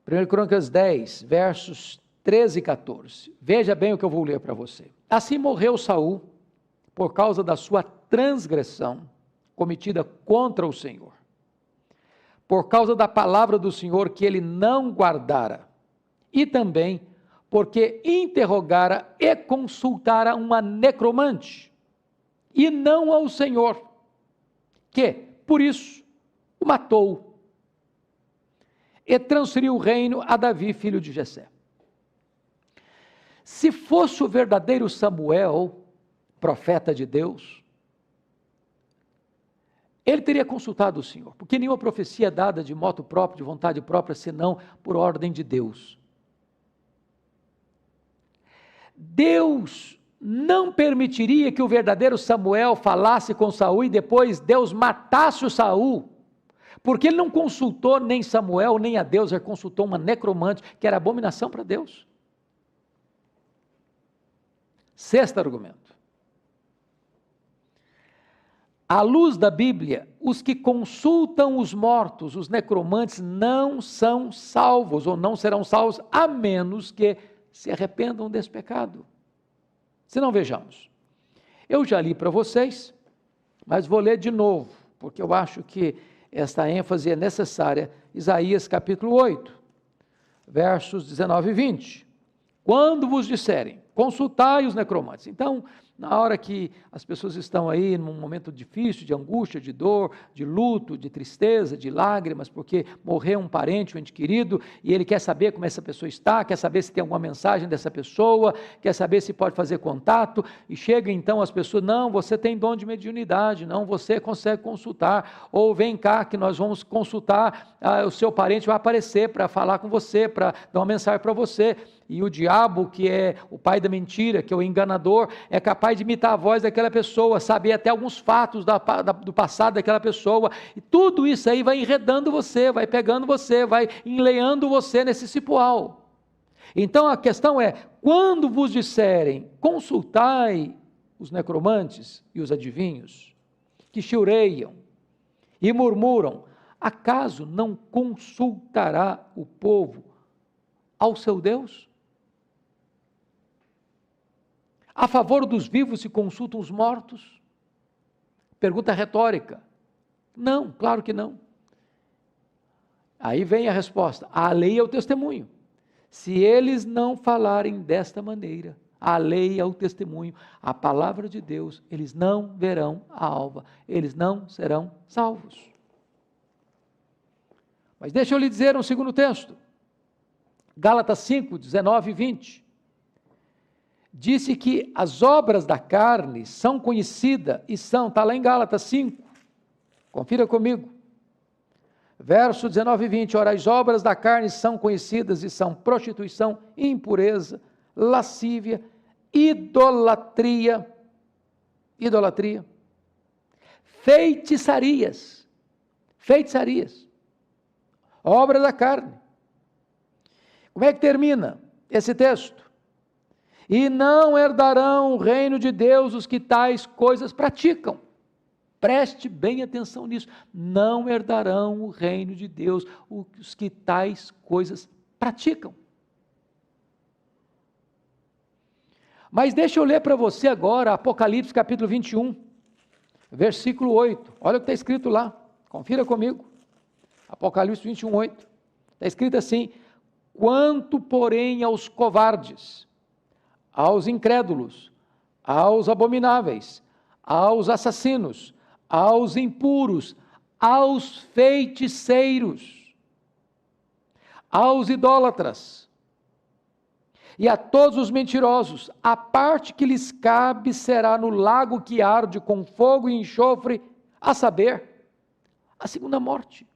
1 Crônicas 10, versos 13 e 14. Veja bem o que eu vou ler para você. Assim morreu Saul por causa da sua transgressão cometida contra o Senhor, por causa da palavra do Senhor que ele não guardara, e também porque interrogara e consultara uma necromante, e não ao Senhor, que, por isso, o matou, e transferiu o reino a Davi, filho de Jessé. Se fosse o verdadeiro Samuel, profeta de Deus, ele teria consultado o Senhor, porque nenhuma profecia é dada de moto próprio, de vontade própria, senão por ordem de Deus. Deus não permitiria que o verdadeiro Samuel falasse com Saul e depois Deus matasse o Saul, porque ele não consultou nem Samuel, nem a Deus, ele consultou uma necromante, que era abominação para Deus. Sexto argumento. À luz da Bíblia, os que consultam os mortos, os necromantes, não são salvos, ou não serão salvos, a menos que se arrependam desse pecado. Se não, vejamos. Eu já li para vocês, mas vou ler de novo, porque eu acho que esta ênfase é necessária. Isaías capítulo 8, versos 19 e 20. Quando vos disserem, consultai os necromantes. Então, na hora que as pessoas estão aí num momento difícil, de angústia, de dor, de luto, de tristeza, de lágrimas, porque morreu um parente, um ente querido, e ele quer saber como essa pessoa está, quer saber se tem alguma mensagem dessa pessoa, quer saber se pode fazer contato, e chega então as pessoas, não, você tem dom de mediunidade, não, você consegue consultar, ou vem cá que nós vamos consultar, o seu parente vai aparecer para falar com você, para dar uma mensagem para você. E o diabo, que é o pai da mentira, que é o enganador, é capaz de imitar a voz daquela pessoa, saber até alguns fatos do passado daquela pessoa, e tudo isso aí vai enredando você, vai pegando você, vai enleando você nesse cipoal. Então a questão é, quando vos disserem, consultai os necromantes e os adivinhos, que chiureiam e murmuram, acaso não consultará o povo ao seu Deus? A favor dos vivos se consultam os mortos? Pergunta retórica. Não, claro que não. Aí vem a resposta, a lei é o testemunho. Se eles não falarem desta maneira, a lei é o testemunho, a palavra de Deus, eles não verão a alva, eles não serão salvos. Mas deixa eu lhe dizer um segundo texto, Gálatas 5, 19 e 20, disse que as obras da carne são conhecidas e são, está lá em Gálatas 5, confira comigo, verso 19 e 20, ora as obras da carne são conhecidas e são prostituição, impureza, lascívia, idolatria, feitiçarias, obra da carne. Como é que termina esse texto? E não herdarão o reino de Deus os que tais coisas praticam. Preste bem atenção nisso. Não herdarão o reino de Deus os que tais coisas praticam. Mas deixa eu ler para você agora Apocalipse capítulo 21, versículo 8. Olha o que está escrito lá. Confira comigo. Apocalipse 21, 8. Está escrito assim: quanto, porém, aos covardes, aos incrédulos, aos abomináveis, aos assassinos, aos impuros, aos feiticeiros, aos idólatras e a todos os mentirosos, a parte que lhes cabe será no lago que arde com fogo e enxofre, a saber, a segunda morte.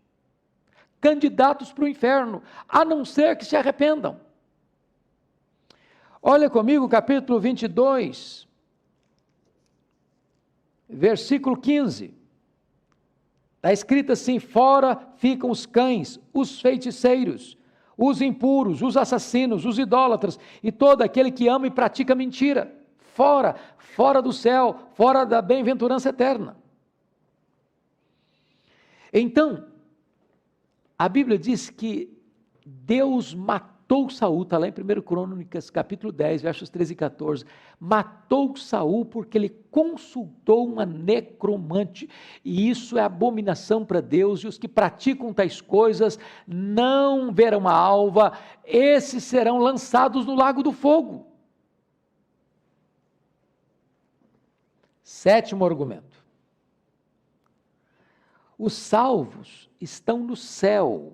Candidatos para o inferno, a não ser que se arrependam. Olha comigo, capítulo 22, versículo 15. Está escrito assim: fora ficam os cães, os feiticeiros, os impuros, os assassinos, os idólatras e todo aquele que ama e pratica mentira. Fora, fora do céu, fora da bem-aventurança eterna. Então, a Bíblia diz que Deus matou Saul, está lá em 1 Crônicas, capítulo 10, versos 13 e 14, matou Saul porque ele consultou uma necromante, e isso é abominação para Deus, e os que praticam tais coisas não verão a alva, esses serão lançados no lago do fogo. Sétimo argumento: os salvos estão no céu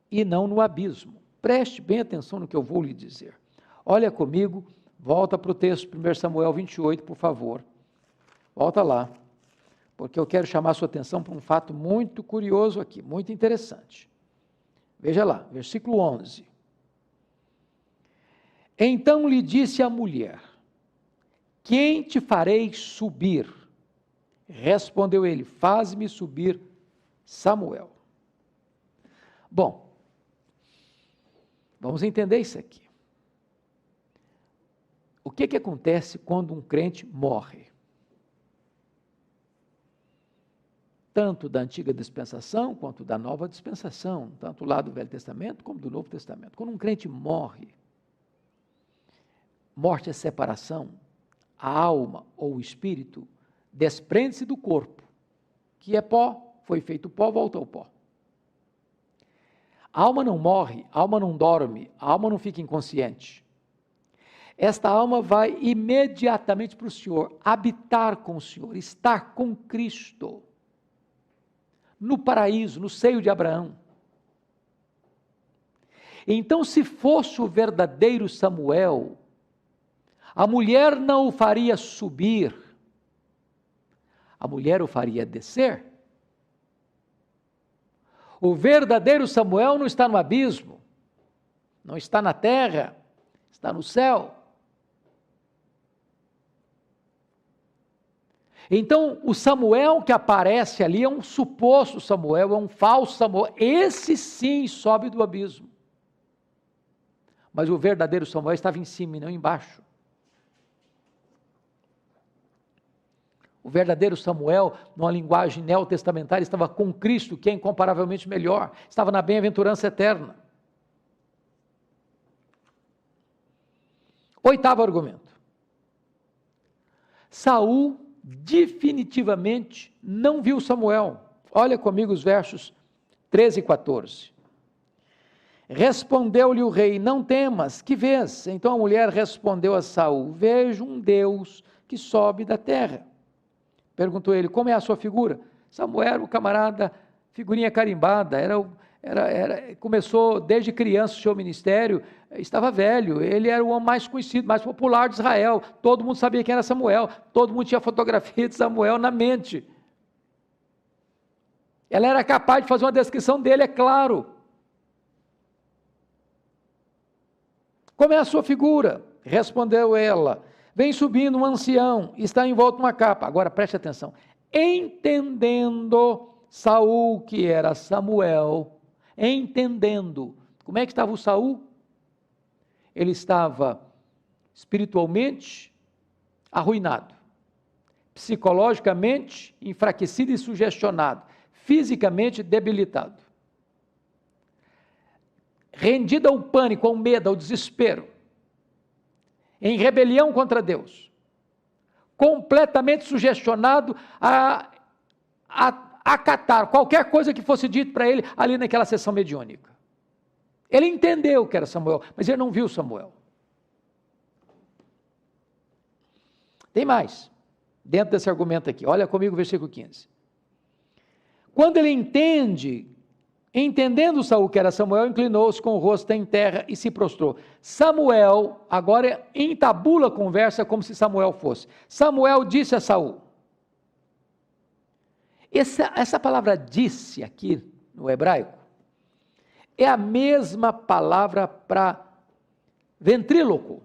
e não no abismo. Preste bem atenção no que eu vou lhe dizer. Olha comigo, volta para o texto, 1 Samuel 28, por favor. Volta lá, porque eu quero chamar a sua atenção para um fato muito curioso aqui, muito interessante. Veja lá, versículo 11. Então lhe disse a mulher: quem te farei subir? Respondeu ele: faz-me subir Samuel. Bom, vamos entender isso aqui. O que acontece quando um crente morre? Tanto da antiga dispensação, quanto da nova dispensação, tanto lá do Velho Testamento, como do Novo Testamento. Quando um crente morre, morte é separação, a alma ou o espírito desprende-se do corpo, que é pó, foi feito pó, volta ao pó. A alma não morre, a alma não dorme, a alma não fica inconsciente. Esta alma vai imediatamente para o Senhor, habitar com o Senhor, estar com Cristo, no paraíso, no seio de Abraão. Então, se fosse o verdadeiro Samuel, a mulher não o faria subir, a mulher o faria descer. O verdadeiro Samuel não está no abismo, não está na terra, está no céu. Então, o Samuel que aparece ali é um suposto Samuel, é um falso Samuel. Esse sim sobe do abismo. Mas o verdadeiro Samuel estava em cima e não embaixo. O verdadeiro Samuel, numa linguagem neotestamentária, estava com Cristo, que é incomparavelmente melhor, estava na bem-aventurança eterna. Oitavo argumento: Saul definitivamente não viu Samuel. Olha comigo os versos 13 e 14. Respondeu-lhe o rei: não temas, que vês? Então a mulher respondeu a Saul: vejo um Deus que sobe da terra. Perguntou ele: como é a sua figura? Samuel era o camarada, figurinha carimbada, começou desde criança o seu ministério, estava velho, ele era o homem mais conhecido, mais popular de Israel, todo mundo sabia quem era Samuel, todo mundo tinha fotografia de Samuel na mente. Ela era capaz de fazer uma descrição dele, é claro. Como é a sua figura? Respondeu ela: vem subindo um ancião, está envolto numa capa. Agora preste atenção. Entendendo Saul que era Samuel, entendendo, como é que estava o Saul? Ele estava espiritualmente arruinado, psicologicamente enfraquecido e sugestionado, fisicamente debilitado, rendido ao pânico, ao medo, ao desespero, em rebelião contra Deus, completamente sugestionado a acatar qualquer coisa que fosse dito para ele ali naquela sessão mediúnica. Ele entendeu que era Samuel, mas ele não viu Samuel. Tem mais, dentro desse argumento aqui, olha comigo o versículo 15. Quando ele entendendo Saul que era Samuel, inclinou-se com o rosto em terra e se prostrou. Samuel agora entabula a conversa como se Samuel fosse. Samuel disse a Saul. Essa palavra disse aqui no hebraico é a mesma palavra para ventríloco.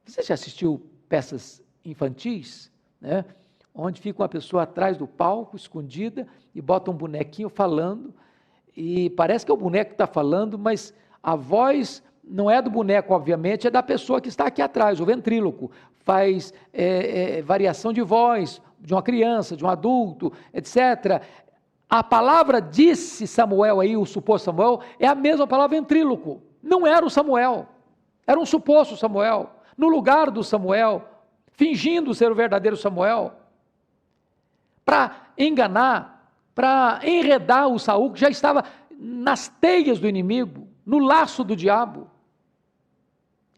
Você já assistiu peças infantis, né? onde fica uma pessoa atrás do palco, escondida, e bota um bonequinho falando, e parece que é o boneco que está falando, mas a voz não é do boneco, obviamente, é da pessoa que está aqui atrás, o ventríloco. Faz variação de voz de uma criança, de um adulto, etc. A palavra disse Samuel aí, o suposto Samuel, é a mesma palavra ventríloco. Não era o Samuel, era um suposto Samuel, no lugar do Samuel, fingindo ser o verdadeiro Samuel, para enganar, para enredar o Saul, que já estava nas teias do inimigo, no laço do diabo,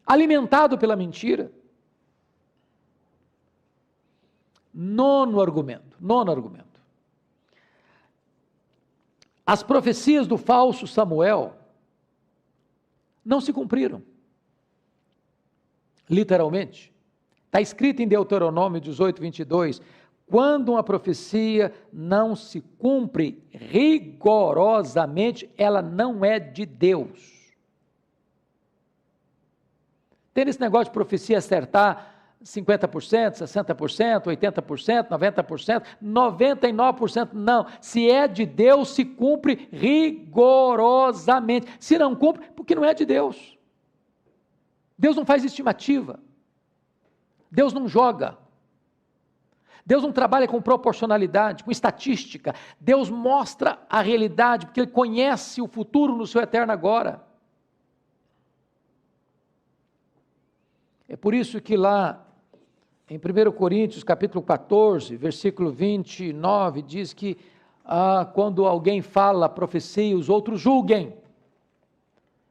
alimentado pela mentira. Nono argumento. As profecias do falso Samuel não se cumpriram. Literalmente. Está escrito em Deuteronômio 18, 22, quando uma profecia não se cumpre rigorosamente, ela não é de Deus. Tem esse negócio de profecia acertar 50%, 60%, 80%, 90%, 99%, não. Se é de Deus, se cumpre rigorosamente. Se não cumpre, porque não é de Deus. Deus não faz estimativa. Deus não joga. Deus não trabalha com proporcionalidade, com estatística. Deus mostra a realidade, porque Ele conhece o futuro no seu eterno agora. É por isso que lá em 1 Coríntios, capítulo 14, versículo 29, diz que quando alguém fala profecia, os outros julguem.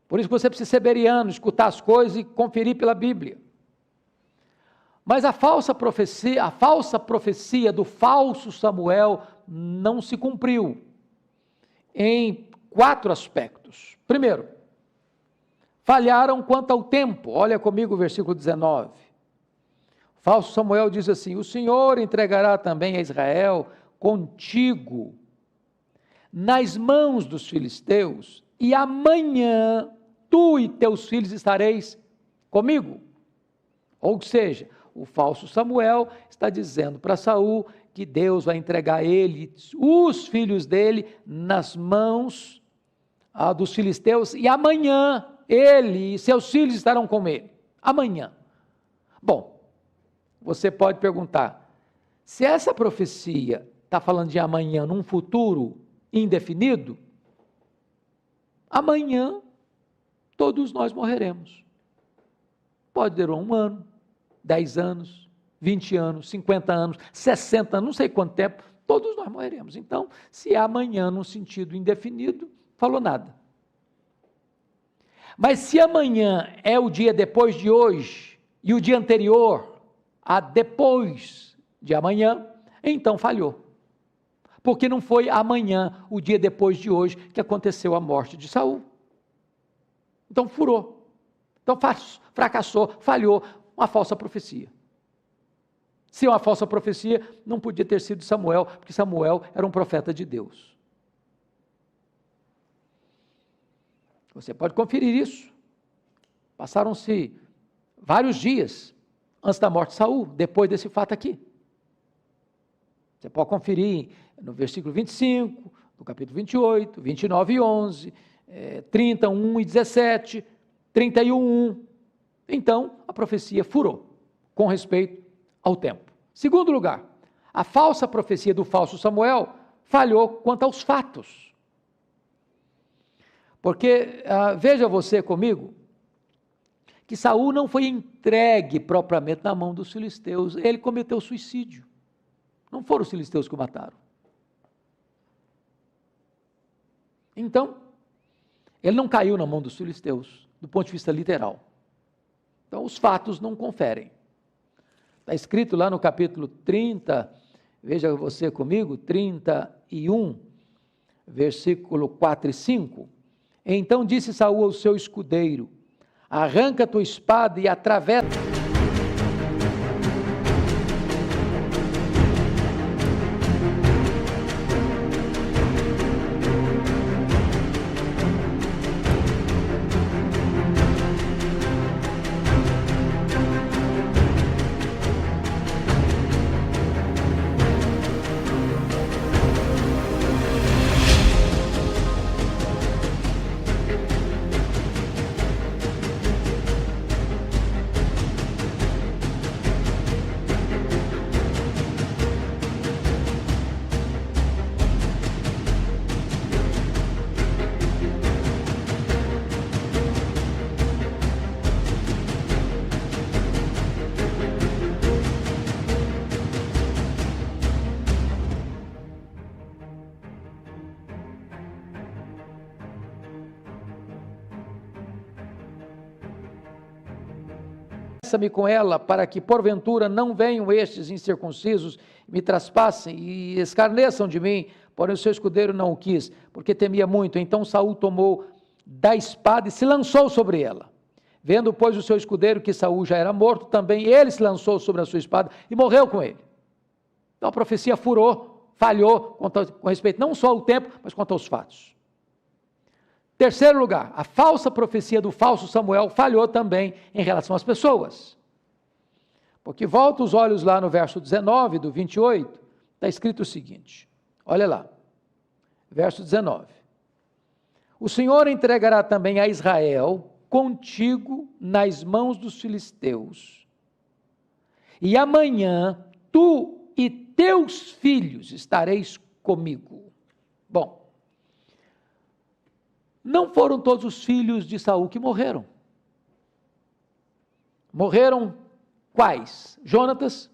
Por isso que você precisa ser beriano, escutar as coisas e conferir pela Bíblia. Mas a falsa profecia do falso Samuel não se cumpriu em 4 aspectos. Primeiro, falharam quanto ao tempo. Olha comigo o versículo 19. O falso Samuel diz assim: o Senhor entregará também a Israel contigo nas mãos dos filisteus, e amanhã tu e teus filhos estareis comigo. Ou seja, o falso Samuel está dizendo para Saul que Deus vai entregar ele, os filhos dele, nas mãos dos filisteus, e amanhã ele e seus filhos estarão com ele. Amanhã. Bom, você pode perguntar, se essa profecia está falando de amanhã, num futuro indefinido, amanhã todos nós morreremos. Pode durar 1 ano, 10 anos, 20 anos, 50 anos, 60 anos, não sei quanto tempo, todos nós morreremos. Então, se é amanhã num sentido indefinido, falou nada. Mas se amanhã é o dia depois de hoje, e o dia anterior a depois de amanhã, então falhou. Porque não foi amanhã, o dia depois de hoje, que aconteceu a morte de Saul. Então furou. Então fracassou, falhou, uma falsa profecia. Se é uma falsa profecia, não podia ter sido Samuel, porque Samuel era um profeta de Deus. Você pode conferir isso. Passaram-se vários dias antes da morte de Saul, depois desse fato aqui. Você pode conferir no versículo 25, no capítulo 28, 29 e 11, 30, 1 e 17, 31, 1. Então, a profecia furou, com respeito ao tempo. Segundo lugar, a falsa profecia do falso Samuel falhou quanto aos fatos. Porque, veja você comigo, que Saul não foi entregue propriamente na mão dos filisteus, ele cometeu suicídio. Não foram os filisteus que o mataram. Então, ele não caiu na mão dos filisteus, do ponto de vista literal. Então, os fatos não conferem. Está escrito lá no capítulo 30, veja você comigo, 31, versículo 4 e 5. Então disse Saul ao seu escudeiro: arranca tua espada e atravessa. me com ela, para que porventura não venham estes incircuncisos, me traspassem e escarneçam de mim. Porém o seu escudeiro não o quis, porque temia muito. Então Saul tomou da espada e se lançou sobre ela. Vendo, pois, o seu escudeiro que Saul já era morto, também ele se lançou sobre a sua espada e morreu com ele. Então a profecia furou, falhou com respeito não só ao tempo, mas quanto aos fatos. Terceiro lugar, a falsa profecia do falso Samuel falhou também em relação às pessoas. Porque volta os olhos lá no verso 19 do 28, está escrito o seguinte, olha lá, verso 19. O Senhor entregará também a Israel contigo nas mãos dos filisteus, e amanhã tu e teus filhos estareis comigo. Bom, não foram todos os filhos de Saul que morreram. Morreram quais? Jonatas,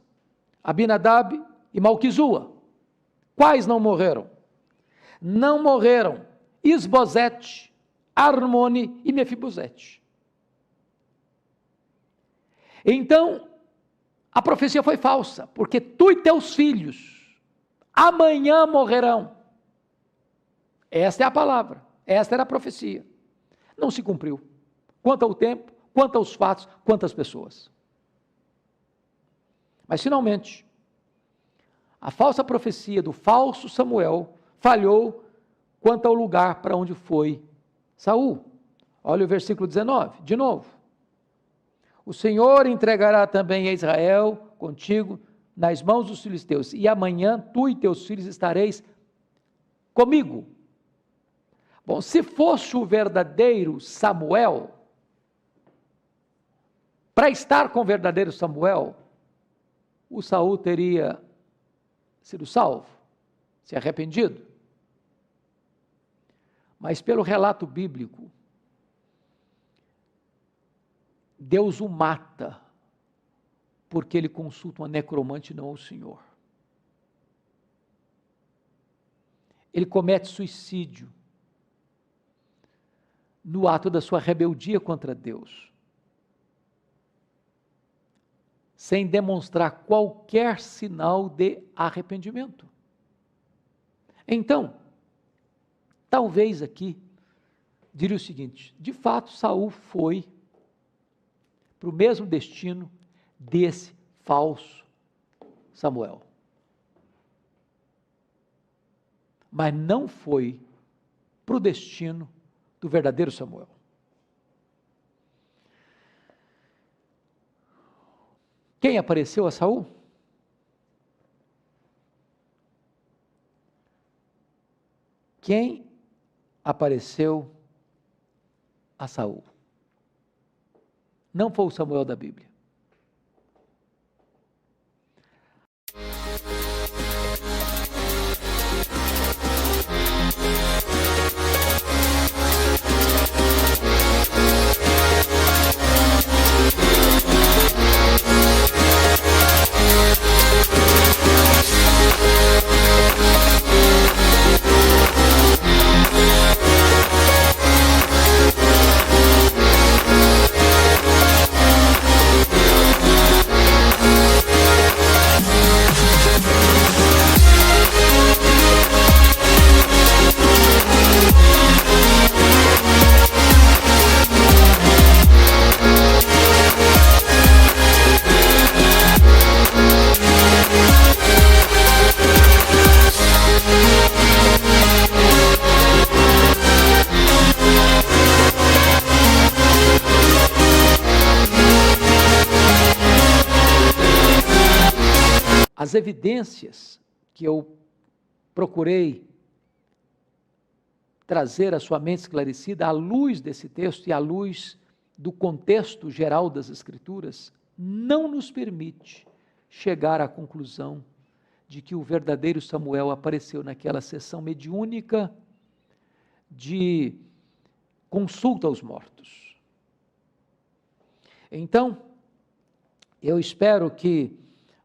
Abinadab e Malquizua. Quais não morreram? Não morreram Isbosete, Armone e Mefibosete. Então, a profecia foi falsa, porque tu e teus filhos amanhã morrerão. Esta é a palavra, esta era a profecia. Não se cumpriu. Quanto ao tempo, quanto aos fatos, quanto às pessoas. Mas finalmente, a falsa profecia do falso Samuel falhou quanto ao lugar para onde foi Saul. Olha o versículo 19, de novo. O Senhor entregará também a Israel contigo nas mãos dos filisteus, e amanhã tu e teus filhos estareis comigo. Bom, se fosse o verdadeiro Samuel, para estar com o verdadeiro Samuel, o Saul teria sido salvo, se arrependido. Mas pelo relato bíblico, Deus o mata, porque ele consulta uma necromante e não o Senhor. Ele comete suicídio no ato da sua rebeldia contra Deus, sem demonstrar qualquer sinal de arrependimento. Então, talvez aqui, diria o seguinte, de fato Saul foi para o mesmo destino desse falso Samuel. Mas não foi para o destino do verdadeiro Samuel. Quem apareceu a Saul? Quem apareceu a Saul? Não foi o Samuel da Bíblia. As evidências que eu procurei trazer à sua mente esclarecida, à luz desse texto e à luz do contexto geral das Escrituras, não nos permite chegar à conclusão de que o verdadeiro Samuel apareceu naquela sessão mediúnica de consulta aos mortos. Então, eu espero que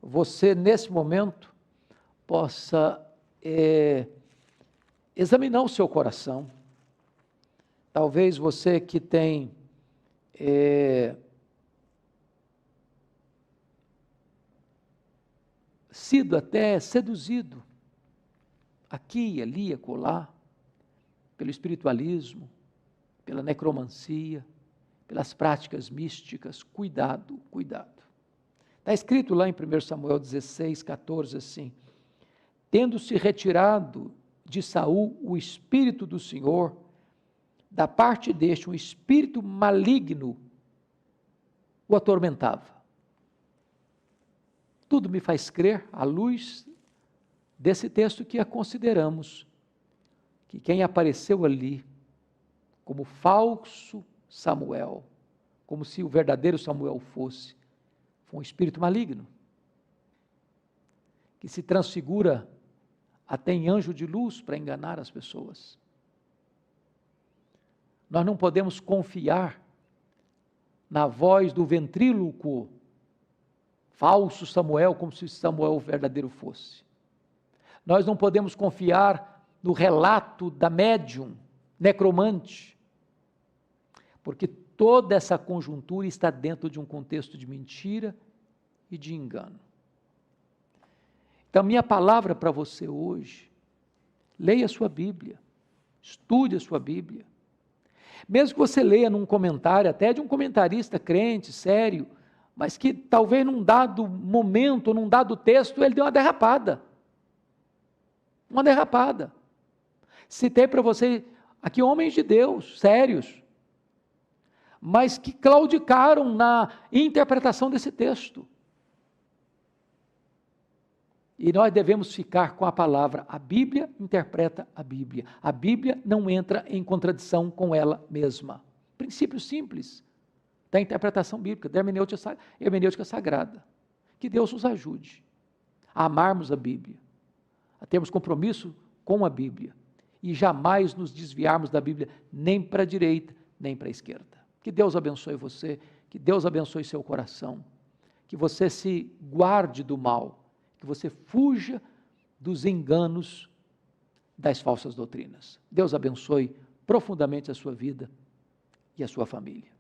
você, nesse momento, possa examinar o seu coração. Talvez você que tem sido até seduzido, aqui, ali, acolá, pelo espiritualismo, pela necromancia, pelas práticas místicas. Cuidado, cuidado. Está escrito lá em 1 Samuel 16, 14, assim: tendo-se retirado de Saul o Espírito do Senhor, da parte deste um espírito maligno o atormentava. Tudo me faz crer, à luz desse texto que consideramos, que quem apareceu ali como falso Samuel, como se o verdadeiro Samuel fosse, foi um espírito maligno, que se transfigura até em anjo de luz para enganar as pessoas. Nós não podemos confiar na voz do ventríloco, falso Samuel, como se Samuel verdadeiro fosse. Nós não podemos confiar no relato da médium, necromante, porque toda essa conjuntura está dentro de um contexto de mentira e de engano. Então, minha palavra para você hoje: leia a sua Bíblia, estude a sua Bíblia. Mesmo que você leia num comentário, até de um comentarista crente, sério, mas que talvez num dado momento, num dado texto, ele deu uma derrapada. Uma derrapada. Citei para você aqui homens de Deus, sérios, mas que claudicaram na interpretação desse texto. E nós devemos ficar com a palavra: a Bíblia interpreta a Bíblia. A Bíblia não entra em contradição com ela mesma. Princípio simples da interpretação bíblica, da hermenêutica sagrada. Que Deus nos ajude a amarmos a Bíblia, a termos compromisso com a Bíblia e jamais nos desviarmos da Bíblia, nem para a direita, nem para a esquerda. Que Deus abençoe você, que Deus abençoe seu coração, que você se guarde do mal, que você fuja dos enganos das falsas doutrinas. Deus abençoe profundamente a sua vida e a sua família.